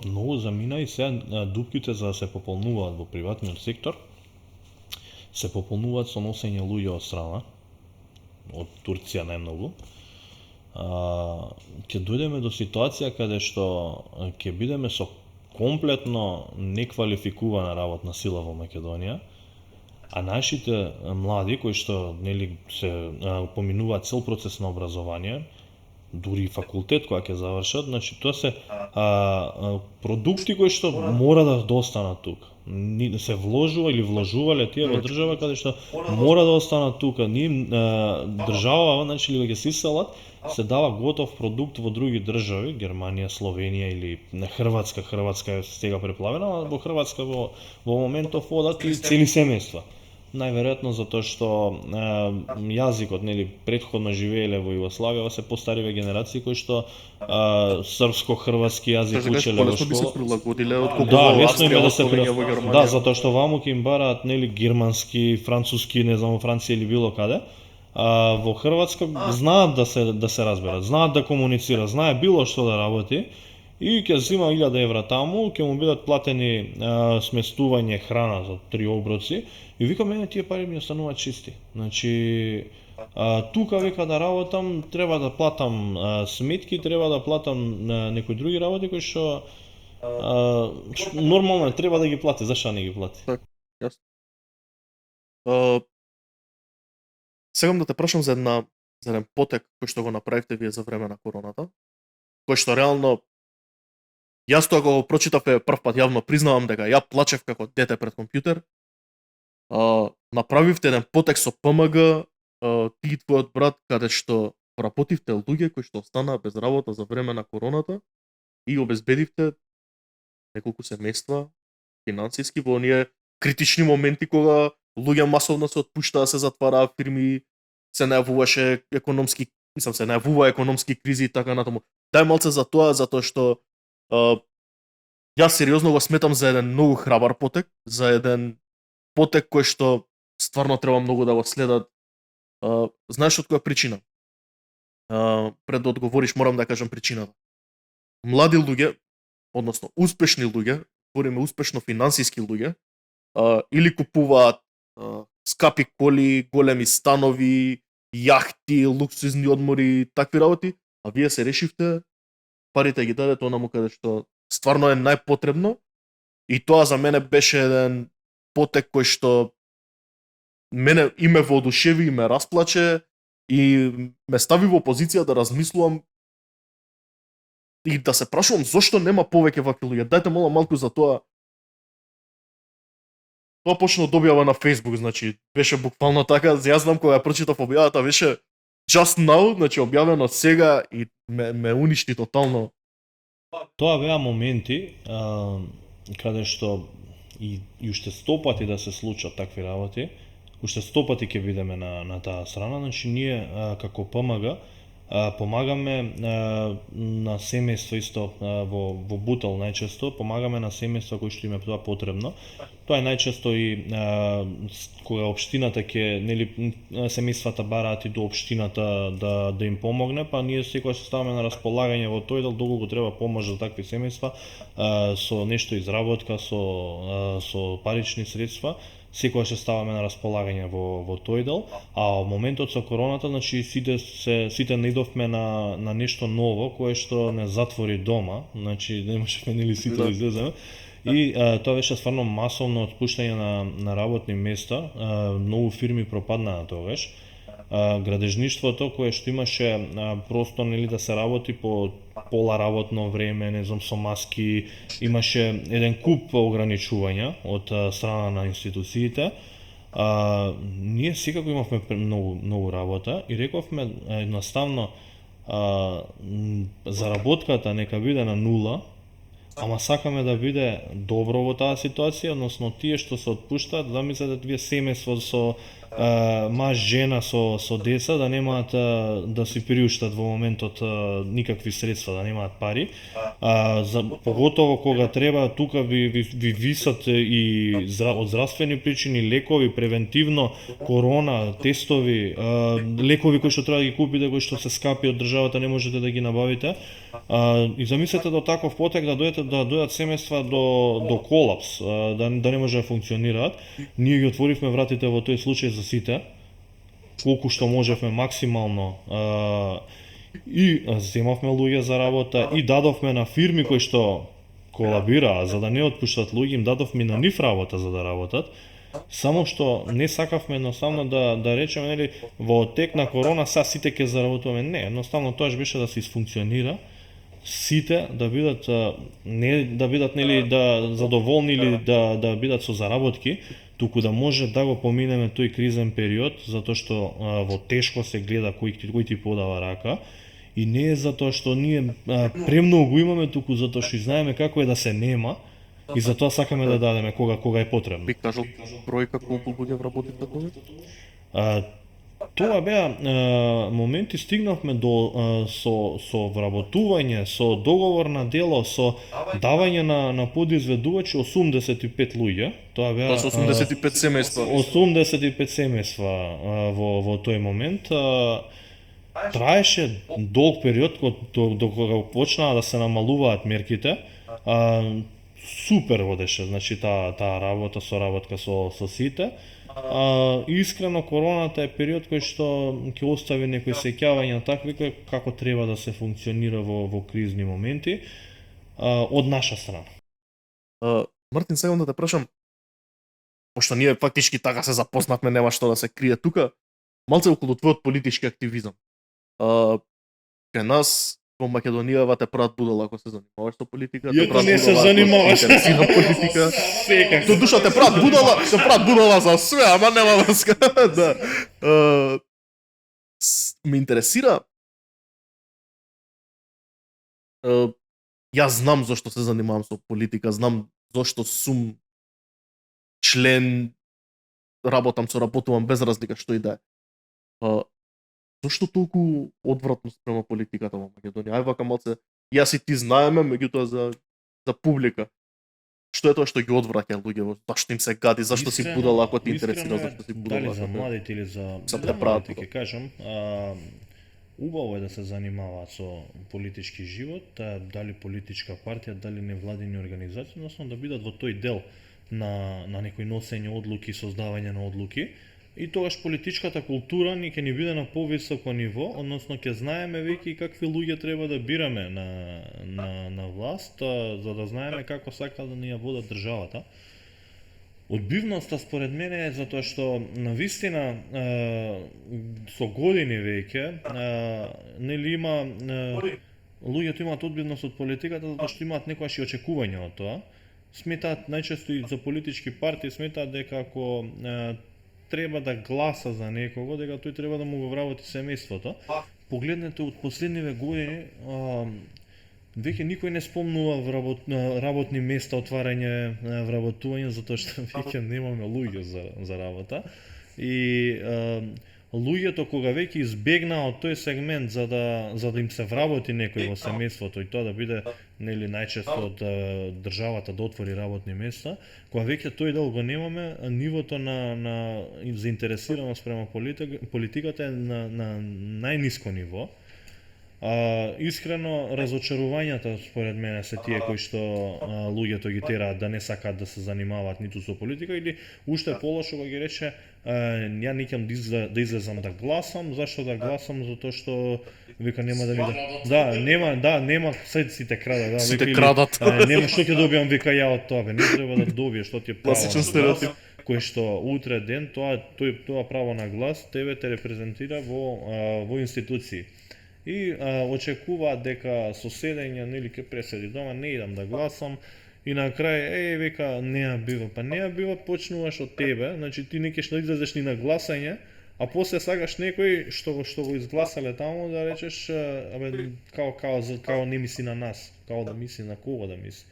Многу замина и сега дупките за да се пополнуваат во приватниот сектор се пополнуваат со носење луѓе од страна, од Турција најмногу. Ќе дојдеме до ситуација каде што ќе бидеме со комплетно неквалификувана работна сила во Македонија, а нашите млади кои што нели се поминуваат цел процес на образование, дури и факултет кога ќе завршат, значи тоа се продукти кои што мора да останат тука. Се вложува или вложувале тие во држава каде што мора да останат тука. Држава, значи или ќе се иселат, се дава готов продукт во други држави, Германија, Словенија или Хрватска. Хрватска е сега преплавена, а во Хрватска во моментов одат и цели семејства. Најверојатно затоа што јазикот, нели, претходно живееле во Југославија, се постариве генерации кои што српско-хрватски јазик учеле во школа. Би се школа. прилагодиле од Да, лесно им е да се во Германија. Да, затоа што ваму ќе им бараат, нели, германски, француски, не знам, во Франција или било каде. Во Хрватска знаат да се разберат, знаат да комуницира, знае било што да работи и ќе зима 1000 евра таму, ќе му бидат платени сместување, храна за 3 оброци и вика мене тие пари ми остануваат чисти. Значи тука века да работам, треба да платам сметки, треба да платам некои други работи кои што нормално е, треба да ги плати, зашто не ги плати? Сегам да те прашам за еден потек кој што го направивте вие за време на короната, кој што реално јас тоа го прочитав прв пат јавно признавам дека ја плачев како дете пред компјутер. Направивте еден потек со ПМГ, ти и твојот брат, каде што вработивте луѓе кои што останаа без работа за време на короната и обезбедивте неколку семејства финансиски во оние критични моменти кога луѓе масовно се отпуштаа, се затвараа фирми, се најавуваше се најавува економски кризи и така натаму. Дај малце за тоа, затоа што јас сериозно го сметам за еден многу храбар потек, за еден потек кој што стварно треба многу да го следат. Знаеш од која причина? Пред да одговориш, морам да кажам причината. Млади луѓе, односно успешни луѓе, говориме успешно финансиски луѓе, или купуваат скапи коли, големи станови, јахти, луксузни одмори, такви работи, а вие се решивте парите ги дадете онаму каде што стварно е најпотребно и тоа за мене беше еден потек кој што мене и ме воодушеви и ме расплаче и ме стави во позиција да размислувам и да се прашувам зошто нема повеќе вакви луѓе. Дајте малку за тоа. Тоа почна од објава на Facebook, значи беше буквално така, јас знам кога ја прочитав објавата, беше just now, значи објавено сега и ме уништи тотално. Тоа беа моменти каде што и уште 100 пати да се случат такви работи, уште 100 пати ќе бидеме на таа страна, значи ние како ПМГ помагаме на семејство исто во Бутел најчесто, помагаме на семејства кои што им е тоа потребно. Тоа е најчесто и кога општината ќе, нели, семејствата бараат и до општината да им помогне, па ние секогаш се ставаме на располагање во тој дел доколку треба помош за такви семејства со нешто изработка, со парични средства. Секогаш се ставаме на располагање во тој дел, а во моментот со короната, значи сите не идовме на нешто ново кое што не затвори дома, значи не можеме нели сите да излеземе. И тоа беше стварно масовно отпуштање на работни места, многу фирми пропаднаа тогаш. Градежништвото кое што имаше просто, нели, да се работи по пола работно време, не знам, со маски, имаше еден куп ограничувања од страна на институциите. Ние секако имавме многу работа и рековме едноставно заработката нека биде на нула, ама сакаме да биде добро во таа ситуација, односно тие што се отпуштаат, замислете вие семејство со маж, жена со деца, да немаат да си приуштат во моментот никакви средства, да немаат пари. Поготово кога треба, тука ви висат и од здравствени причини, лекови, превентивно, корона, тестови, лекови кои што треба да ги купите, кои што се скапи од државата, не можете да ги набавите. И замислете до таков потек да дојдат семејства до колапс, да не може да функционираат. Ние ги отворивме вратите во тој случај за сите, колку што можевме максимално, и земавме луѓе за работа и дадовме на фирми кои што колабираа за да не отпуштат луѓе, им дадовме на нив работа за да работат. Само што не сакавме едноставно да речеме, нели, во тек на корона са сите ќе заработуваме. Не, едноставно тоа беше да се исфункционира, сите да бидат не да бидат нели да задоволни или да бидат со заработки, туку да може да го поминеме тој кризен период, затоа што во тешко се гледа кој ти подава рака. И не е затоа што ние премногу имаме, туку затоа што знаеме како е да се нема, и затоа сакаме да дадеме кога е потребно. Би кажал бројка колку луѓе вработи тоа? А, Тоа беа моменти, стигнавме до со вработување, со договор на дело, со давање на подизведувачи 85 луѓе. Тоа беа Тоа се 85 семејства. 85 семејства во тој момент. Траеше долг период до кога почнаа да се намалуваат мерките. Супер водеше, значи таа работа, соработка со сите. Искрено короната е период кој што ќе остави некои сеќавања на такви како треба да се функционира во кризни моменти од наша страна. Мартин, сакам да те прашам, пошто ние фактички така се запознавме, нема што да се крие тука, малце околу твојот политички активизам. Кај нас во Македонија те прават будала ако се занимаваш со политика, те прават не се будала ако занимаваш. те интересира политика. Секако. До душа те прават будала за све, ама нема врска. Да. Ме интересира. Јас знам зошто се занимавам со политика, знам зошто сум член, работувам без разлика што и да е. Зошто толку одвратност према политиката во Македонија? Ај вака малце, јас и ти знаеме, меѓутоа за публика. Што е тоа што ги одвраќа луѓе? Зашто им се гади? Зашто си будала ако те интересира? Зашто си будала? Дали за младите или за прават, ќе кажам, убаво е да се занимаваат со политички живот, дали политичка партија, дали невладини организации, односно да бидат во тој дел на некои носење одлуки, создавање на одлуки. И тогаш политичката култура ни ќе ни биде на повисоко ниво, односно ќе знаеме веќе какви луѓе треба да бираме на власт, за да знаеме како сака да ни ја водат државата. Одбивноста според мене е затоа што навистина со години веќе нели има луѓето имаат одбивност од политиката затоа што имаат некојаш и очекувања од тоа. Сметаат најчесто и за политички партии сметаат дека ако треба да гласа за некого, дека тој треба да му го вработи семејството. Погледнете од последниве години, веќе никој не спомнува работни места, отварање, вработување, затоа што веќе немаме луѓе за работа. И луѓето кога веќе избегнаа од тој сегмент за да им се вработи некој во семејството и тоа да биде нели најчесто од државата да отвори работни места, кога веќе тој дел го немаме, нивото на заинтересираност према политиката е на најниско ниво. Искрено разочарувањата според мене се тие кои што луѓето ги тераат да не сакаат да се занимаваат ниту со политика или уште полошо го ги рече ја не ќам да излезам да гласам, зашто да гласам затоа што вика нема да нема сите крадат, сите крадат. Нема што ќе добиам вика ја од тоа, не треба да добиеш, што ти е право. Класичен стереотип. Кој што утре ден тоа право на глас тебе те репрезентира во институции. И очекуваат дека со седење нели ќе преседи дома, не идам да гласам и на крај века не ја бива, па не ја бива, почнуваш од тебе, значи ти не ќе да излезеш ни на гласање, а после сакаш некој што го изгласале таму да речеш као не мисли на нас, као да мисли на кого да мисли.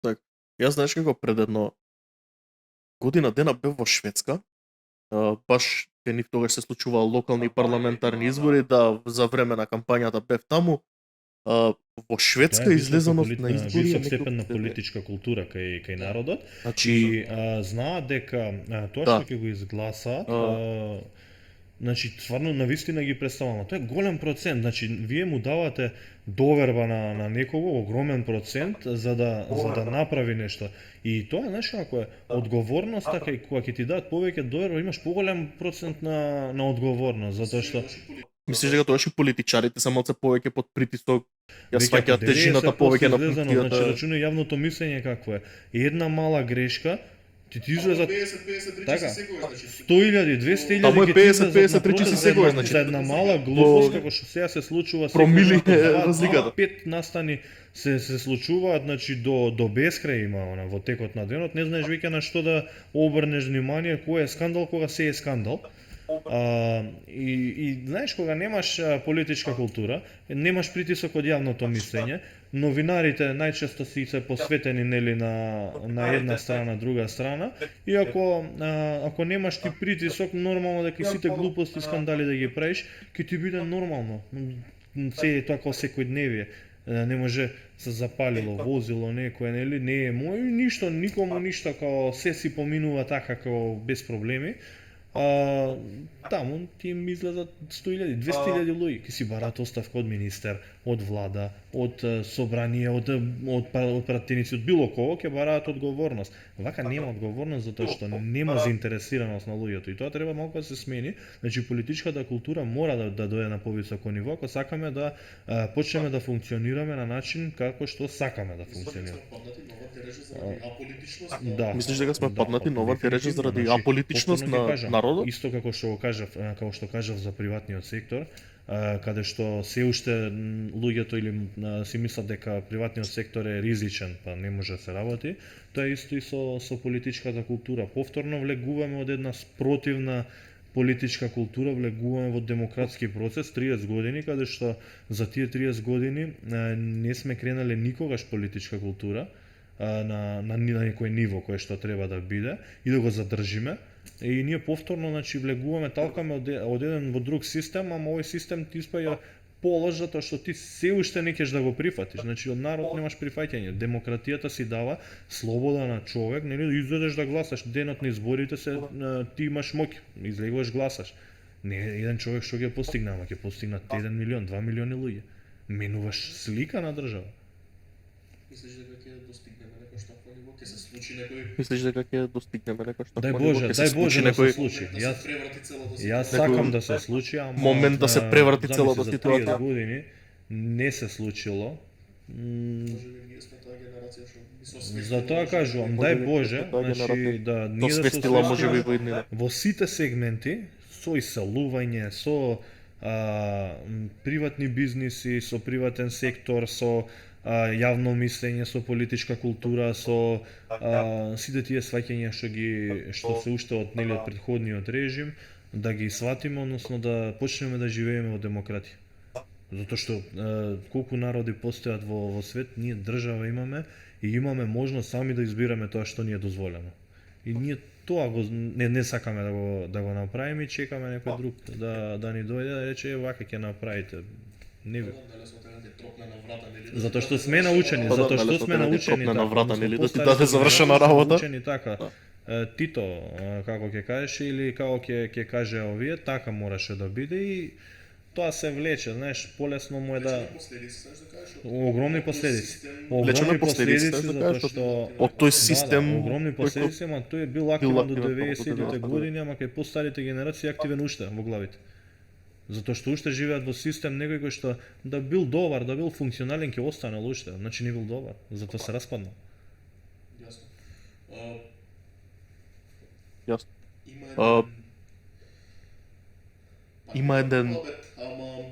Так, јас знаеш како пред едно година дена бев во Шведска, баш кај нив тогаш се случуваа локални парламентарни избори, да за време на кампањата бев таму. Во Шведска излезано на избори висок степен на политичка култура кај народот. Значи и знаат дека тоа што ќе го изгласаат, значи стварно навистина ги представуваме. Тоа е голем процент, значи вие му давате доверба на некого, огромен процент за да направи нешто. И тоа знаеш како е одговорноста кога ќе ти дадат повеќе доверба, имаш поголем процент на одговорност, затоа што Мислиш дека тогаш и политичарите се малце повеќе под притисок, ја Веќе сваќаат по тежината 90% повеќе на излезано, функцијата. Значи рачунај јавното мислење какво е. Една мала грешка ти излезат 50-50 така, речи секој, значи 100.000, 200.000 Таму е ќе ти излезат 50-50 на речи протест секој, за значи. за една мала глупост Во- како што сега се случува Промили секој е ден, разликата. 5 настани се случуваат, значи до безкрај има она во текот на денот, не знаеш веќе на што да обрнеш внимание, кој е скандал, кога се е скандал. И знаеш кога немаш политичка култура, немаш притисок од јавното мислење, новинарите најчесто си се посветени нели на една страна, друга страна, и ако немаш ти притисок, нормално дека сите глупости, скандали да ги правиш, ќе ти биде нормално. Се е тоа како секојдневие. Не може се запалило возило некое, нели, не е мој, ништо, никому ништо, као се си поминува така како без проблеми. Таму ти им излезат 100.000, 200.000 луѓе, ќе си бараат оставка од министер, од влада, од собрание, од пратеници, од било кого, ќе бараат одговорност. Вака нема одговорност затоа што нема заинтересираност на луѓето и тоа треба малку да се смени. Значи политичката култура мора да дојде на повисоко ниво ако сакаме да почнеме да функционираме на начин како што сакаме да функционираме. Да. Мислиш дека сме паднати на ова тережа дефинитивно, заради значи, аполитичност повторно ќе на кажам, народот? Исто како што кажав за приватниот сектор, каде што се уште луѓето или си мислат дека приватниот сектор е ризичен, па не може да се работи, тоа е исто и со политичката култура. Повторно влегуваме од една спротивна политичка култура, влегуваме во демократски процес 30 години, каде што за тие 30 години не сме кренали никогаш политичка култура на некој ниво кое што треба да биде и да го задржиме. И ние повторно значи влегуваме, талкаме од еден во друг систем, ама овој систем ти испаѓа полош затоа што ти се уште не ќе да го прифатиш. Значи од народ немаш прифаќање. Демократијата си дава слобода на човек, нели, да излезеш да гласаш. Денот на изборите ти имаш моќ, излегуваш гласаш. Не еден човек што ќе постигне, ама ќе постигнат 1 милион, 2 милиони луѓе. Менуваш слика на држава. Мислиш дека ќе достигнеме некој штапно ниво, ќе се случи некој Мислиш дека ќе достигнеме некој што Дај Боже да се случи. да се преврати целата Јас ситуација? сакам да се случи, ама момент да се преврати замисли, целата за ситуација. 30 години не се случило. Може би ние сме таа генерација што би се освестила. Затоа кажувам, Може дај би Боже, таа значи генерација да ние да се Свестила може би освестиме во иднина. во сите сегменти, со иселување, со приватни бизниси, со приватен сектор, со јавно мислење, со политичка култура, со сите тие сваќања што се уште од нели од претходниот режим, да ги сватиме, односно да почнеме да живееме во демократија. Затоа што колку народи постојат во свет, ние држава имаме и имаме можност сами да избираме тоа што ни е дозволено. И ние тоа не сакаме да го направиме и чекаме некој друг да ни дојде да рече вака ќе направите. Не ви. Затоа што сме научени, Па да, затоа што дали сме тоа не ти научени тропне на врата, односно, нели, да ти постарите даде завршена работа? Научени така. Тито како ќе кажеш или како ќе каже овие, така мораше да биде и тоа се влече, знаеш, полесно му е да огромни последици. Влечеме последиците, да затоа кажеш, што од тој систем огромни кој последици, ама тој е бил активен до активен 90-тите до години, ама кај постарите генерации активен уште во главите. Затоа што уште живеат во систем некој кој што да бил добар, да бил функционален ќе останал уште, значи не бил добар, затоа се распаднал. Јасно. Јасно. Има Има еден муабет, ама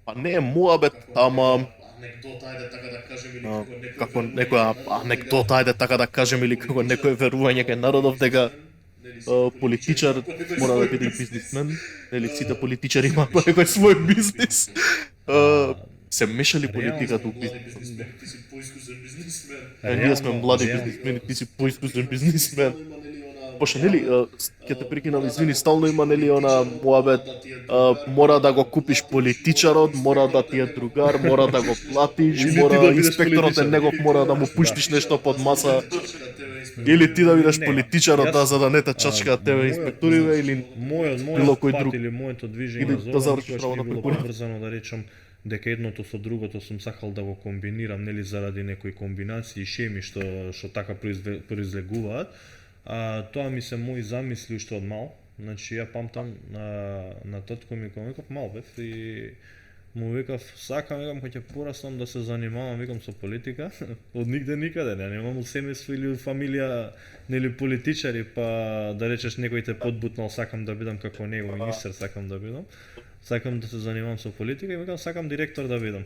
па не е муабет, ама анекдота ајде така да кажем или како некоја анекдота, ајде така да кажем, или како некој верување кај народов дека политичар мора да биде и бизнисмен, нели сите политичари имаат по некој свој бизнис. Се мешали политиката у бизнисот. Ти си поискусен бизнисмен. Ние сме млади бизнисмени, ти си поискусен бизнисмен. Пошто нели ќе те прекинам, извини, стално има нели она муабет, мора да го купиш политичарот, мора да ти е другар, мора да го платиш, Или ти мора да бидеш инспекторот е политичар. негов, мора да му пуштиш нешто под маса, или ти да бидеш Не, политичарот јас- за да не те чачкаат тебе инспекториве, или било кој пат друг. или моето движење Или за да ова, завршиш никогаш работа не било преку- поврзано да речам дека едното со другото сум сакал да го комбинирам, нели заради некои комбинации и шеми што така произлегуваат. Тоа ми се мои замисли уште од мал, Значи ја памтам на татко ми кога викав мал бев и му викав сакам кога ќе пораснам да се занимавам викам со политика од нигде никаде не немам у семејство или у фамилија нели политичари па да речеш некој те подбутнал сакам да бидам како него министер сакам да бидам сакам да се занимавам со политика и викам сакам директор да бидам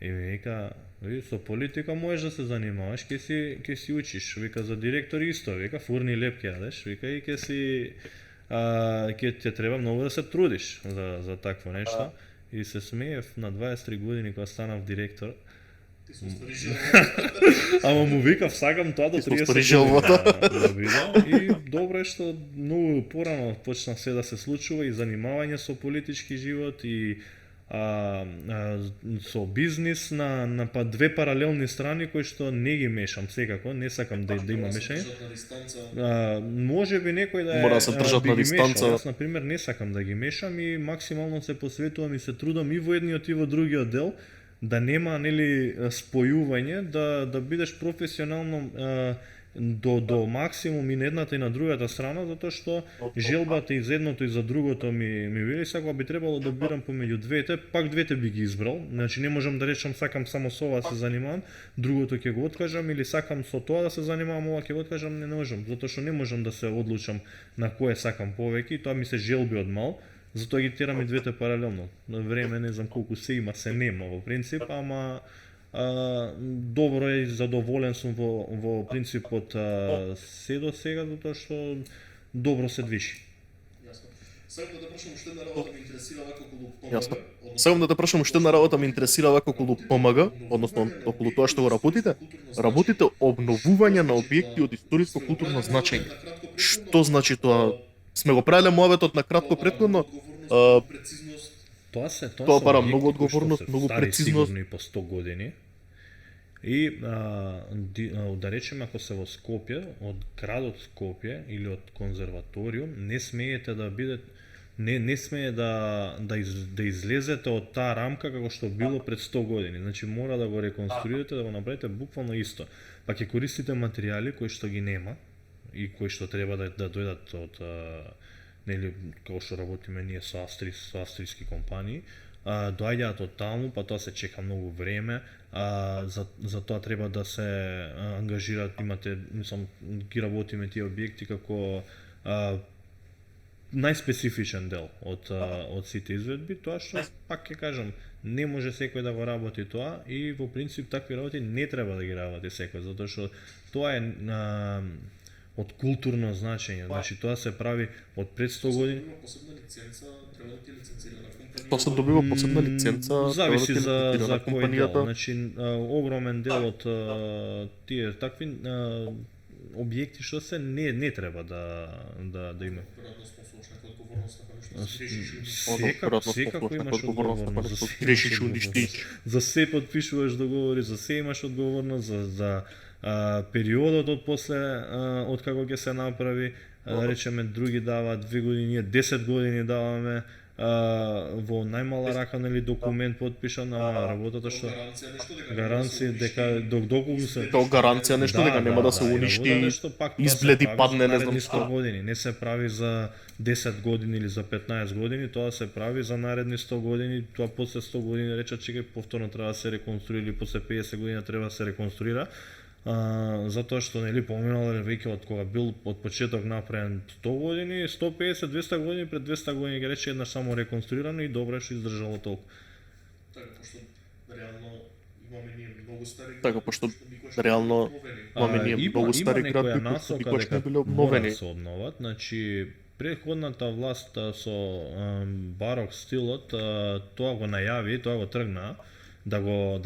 и ми вика ви со политика можеш да се занимаваш ќе си учиш вика за директор исто вика фурни леп ќе јадеш вика и ќе ти треба многу да се трудиш за такво нешто. И се смеев на 23 години кога станав директор. Ама му викав сакам тоа до 30 години да бидам и добро е што многу порано почна се да се случува и занимавање со политички живот и со бизнис на па две паралелни страни кои што не ги мешам секако, не сакам да има мешање. Можеби некој да Мора да се држат на дистанца. Јас на пример не сакам да ги мешам и максимално се посветувам и се трудам и во едниот и во другиот дел да нема нели спојување, да бидеш професионално до максимум и на едната и на другата страна, затоа што желбата и за едното и за другото ми вели сакам би требало да бирам помеѓу двете, пак двете би ги избрал. Значи не можам да речам сакам само со ова да се занимавам, другото ќе го откажам или сакам со тоа да се занимавам, ова ќе го откажам, не можам, затоа што не можам да се одлучам на кое сакам повеќе и тоа ми се желби од мал. Затоа ги терам и двете паралелно. На време не знам колку се има, се нема во принцип, ама добро е и задоволен сум во принципот се до сега, затоа што добро се движи. Сакам да те прашам уште една работа ме интересира вака околу ПМГ. Сакам да те прашам уште една работа ме интересира вака околу ПМГ, односно околу тоа што го работите. Работите обновување на објекти од историско културно значење. Што значи тоа? Сме го правеле муабетот на кратко претходно. Тоа бара објекти многу кои што одговорност, се многу стари прецизност. сигурно и по 100 години. И да речеме ако се во Скопје, од градот Скопје или од конзерваториум, не смеете да бидете не смее да излезете од таа рамка како што било пред 100 години. Значи мора да го реконструирате, да го направите буквално исто. Па ќе користите материјали кои што ги нема и кои што треба да дојдат од нели како што работиме ние со австријски компании, доаѓаат од таму, па тоа се чека многу време, за тоа треба да се ангажираат, имате, мислам, ги работиме тие објекти како најспецифичен дел од сите изведби, тоа што пак ќе кажам, не може секој да го работи тоа и во принцип такви работи не треба да ги работи секој, затоа што тоа е од културно значење, значи тоа се прави од пред 100 години. Тоа се добива посебна лиценца, Зависи за кој дел, компанијата. значи огромен дел од тие такви објекти што се не треба да има. Секако имаш одговорност, грешиш, уништиш. за се подпишуваш договори, за се имаш одговорност, за периодот од после од како ќе се направи, да речеме други даваат 2 години, ние 10 години даваме во најмала рака нели документ подпишан, ама работата што гаранција дека доколку се Тоа гаранција нешто дека нема да се уништи, избледи, падне, не знам што. што. Години не се прави за 10 години или за 15 години, тоа се прави за наредни 100 години, тоа после 100 години речат чекај повторно треба да се реконструира или после 50 години треба да се реконструира. Затоа што нели поминало веќе од кога бил од почеток направен 100 години, 150, 200 години, пред 200 години ги рече еднаш само реконструирано и добро што издржало толку. Така, пошто реално имаме ние многу стари градби кои што никош не биле обновени. Мора да се обноват, значи претходната власт со барок стилот тоа го најави, тоа го тргна да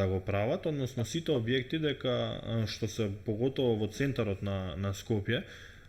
го прават, односно сите објекти дека што се поготово во центарот на Скопје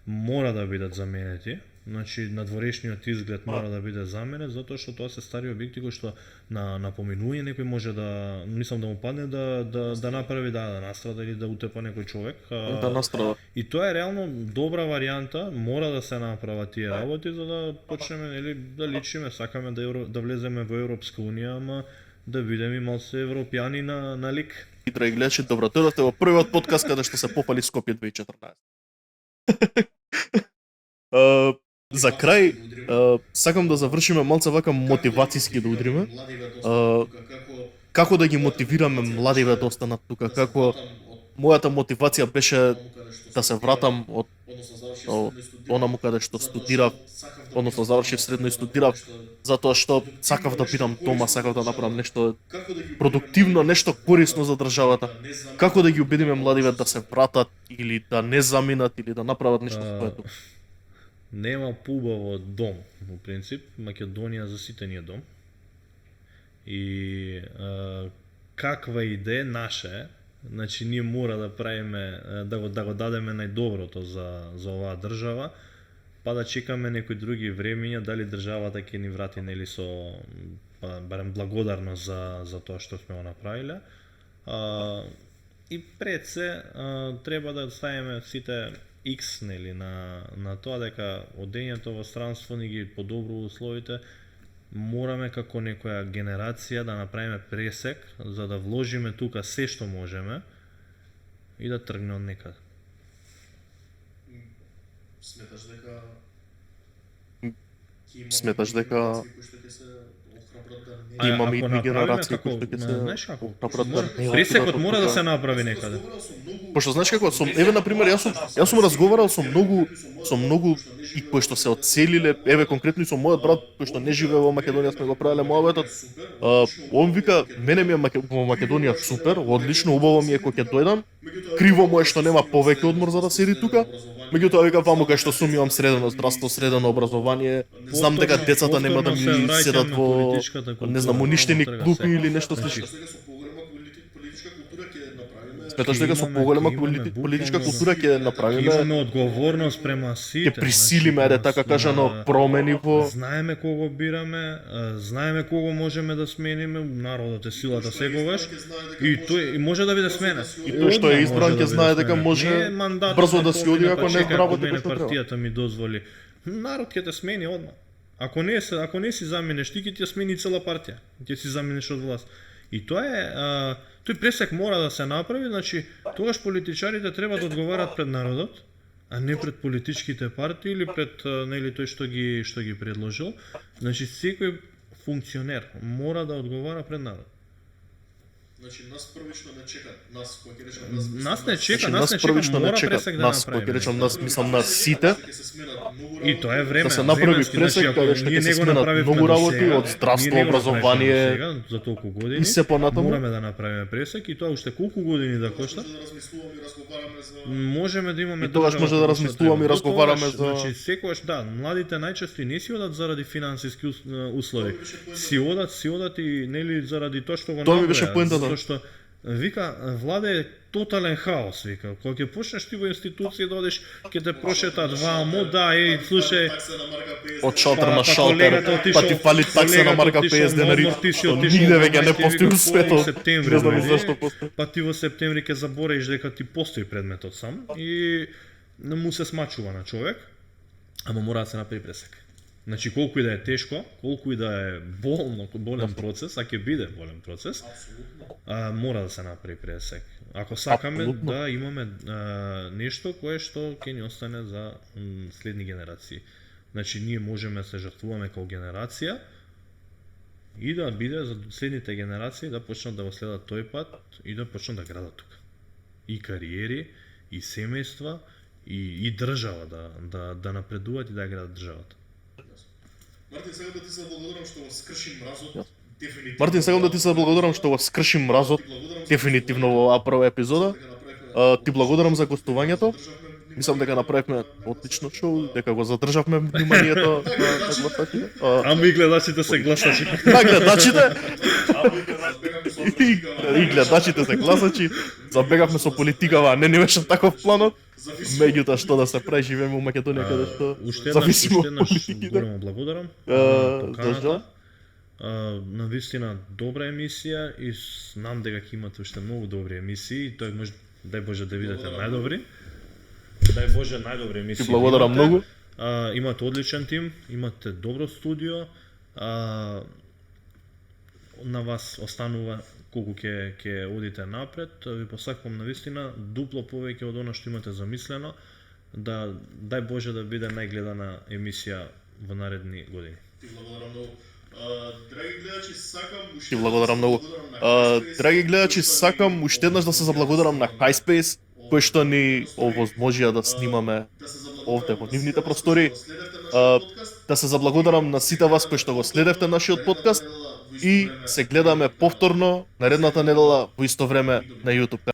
мора да бидат заменети. Значи надворешниот изглед мора да биде заменет затоа што тоа се стари објекти кои што на поминување некој може да мислам да му падне да направи да настрада или да утепа некој човек. Да настрада. И тоа е реално добра варијанта, мора да се направат тие работи за да почнеме нели да личиме, сакаме да влеземе во Европска унија, ама да бидеме малце европјани на лик. И драги гледачи, добро дојдовте во првиот подкаст каде што се попали Скопје 2014. За крај, сакам да завршиме малце вака мотивацијски да удриме. Како да ги мотивираме младиве да останат тука, како мојата мотивација беше да се вратам од онаму каде што студирав, односно завршив средно и студирав, затоа што сакав да бидам дома, сакав да направам нешто продуктивно, нешто корисно за државата. Како да ги убедиме младиве да се вратат или да не заминат или да направат нешто своето? Нема поубаво од дом, во принцип. Македонија за сите ни е дом. И каква идеја наша е, значи ние мора да правиме, да го дадеме најдоброто за оваа држава, па да чекаме некои други времења, дали државата ќе ни врати нели со барем благодарно за тоа што сме го направиле. И пред се треба да ставиме сите X нели на тоа дека одењето во странство ни ги подобрува условите. Мораме како некоја генерација да направиме пресек за да вложиме тука се што можеме и да тргне од некаде. Сметаш дека имаме и други генерации кои што ќе се Пресекот мора да се направи некаде. Пошто знаеш како сум, еве на пример јас сум разговарал со многу и кои што се одселиле, еве конкретно и со мојот брат кој што не живее во Македонија, сме го правеле мојаветот. Он вика, мене ми е во Македонија супер, одлично, убаво ми е кога ќе дојдам. Криво му е што нема повеќе одмор за да седи тука. Меѓутоа вика ваму кај што сум имам средено здравство, средено образование, знам дека децата нема да ми седат во не знам уништени клупи или нешто слично. Сметаш дека со поголема политичка култура ќе направиме, Имаме одговорност према сите. ќе присилиме, ајде така кажано, промени во Знаеме кого бираме, знаеме кого можеме да смениме, народот е силата секогаш и тој и може да биде сменен. И тој што е избран ќе знае дека може брзо да си оди ако не работи како како што треба. партијата ми дозволи. Народ ќе те смени одма. Ако не си заменеш, ти ќе ти ја смени цела партија. Ќе си заменеш од власт. И тоа е тој пресек мора да се направи, значи тогаш политичарите треба да одговарат пред народот, а не пред политичките партии или пред нели тој што ги предложил. Значи секој функционер мора да одговара пред народ. Значи нас првично не чека, нас кога ќе речам Нас не чека, Значи, нас не чека, првично не мора чека, пресек да нас, кога ќе направиме. речам нас, мислам на сите, ќе се сменат многу И тоа е време. да се направи временски, пресек, значи, ако каде што ние ќе се не го сменат направивме многу до работи, сега, од здравство, ние не го образование направивме до сега, за толку години. и се понатаму. Мораме да направиме пресек и тоа уште колку години да кошта. да размислуваме и разговараме за Можеме да имаме И тогаш држава може да како што размислуваме треба. и разговараме Тогаш, за- Значи секогаш да, младите најчесто не си одат заради финансиски услови. Си одат и нели заради тоа што го Тоа ми беше наброја, поентата. затоа што вика владе тотален хаос, вика. Кога ќе почнеш ти во институција да одиш, ќе те прошетат вамо, да, слушај, такса на марка 50. од шалтер на па шалтер, колегата па отишол- ти фали такса на колегата марка отишол 50 денари, на одмор, ти си што отишол нигде во веќе не мајки, постои вика, у светот. кој септември Не знам и дојде, зашто постои. Па ти во септември ќе заборавиш дека ти постои предметот сам и му се смачува на човек, ама мора да се направи пресек. Значи колку и да е тешко, колку и да е болен процес, а ќе биде болен процес, мора да се направи пресек. Ако сакаме Апсолутно. да имаме нешто кое што ќе ни остане за следни генерации. Значи ние можеме да се жртвуваме како генерација и да биде за следните генерации да почнат да го следат тој пат и да почнат да градат тука. И кариери, и семејства, и држава да напредуваат и да ја градат државата. Мартин, сакам да ти се благодарам што го скрши мразот. Дефинитивно. Мартин, сакам да ти се благодарам што го скрши мразот дефинитивно во оваа прва епизода. Ти благодарам за гостувањето. Мислам дека направивме отлично шоу, дека го задржавме вниманието на гласачите. Ама и гледачите се гласачи. На гледачите и гледачите се гласачи. Забегавме со политикава, а не беше таков планот. Меѓутоа што да се прави, живееме во Македонија каде што Уште зависимо од еднаш политиките. големо благодарам Зашто? на поканата. Навистина добра емисија и знам дека ќе имате уште многу добри емисии и тој може дај Боже да видите најдобри. Дај Боже најдобри емисии. Ти благодарам да имате. многу. Имате одличен тим, имате добро студио. На вас останува колку ќе одите напред. Ви посакувам навистина дупло повеќе од она што имате замислено. да дај Боже да биде најгледана емисија во наредни години. Ти благодарам многу. Драги гледачи, сакам уште Ти благодарам многу. Драги гледачи, сакам уште еднаш да се заблагодарам на Highspace, кој што ни овозможија да снимаме овде во нивните простори. Да се заблагодарам на сите вас кои што го следевте нашиот подкаст и се гледаме повторно наредната недела во исто време на YouTube.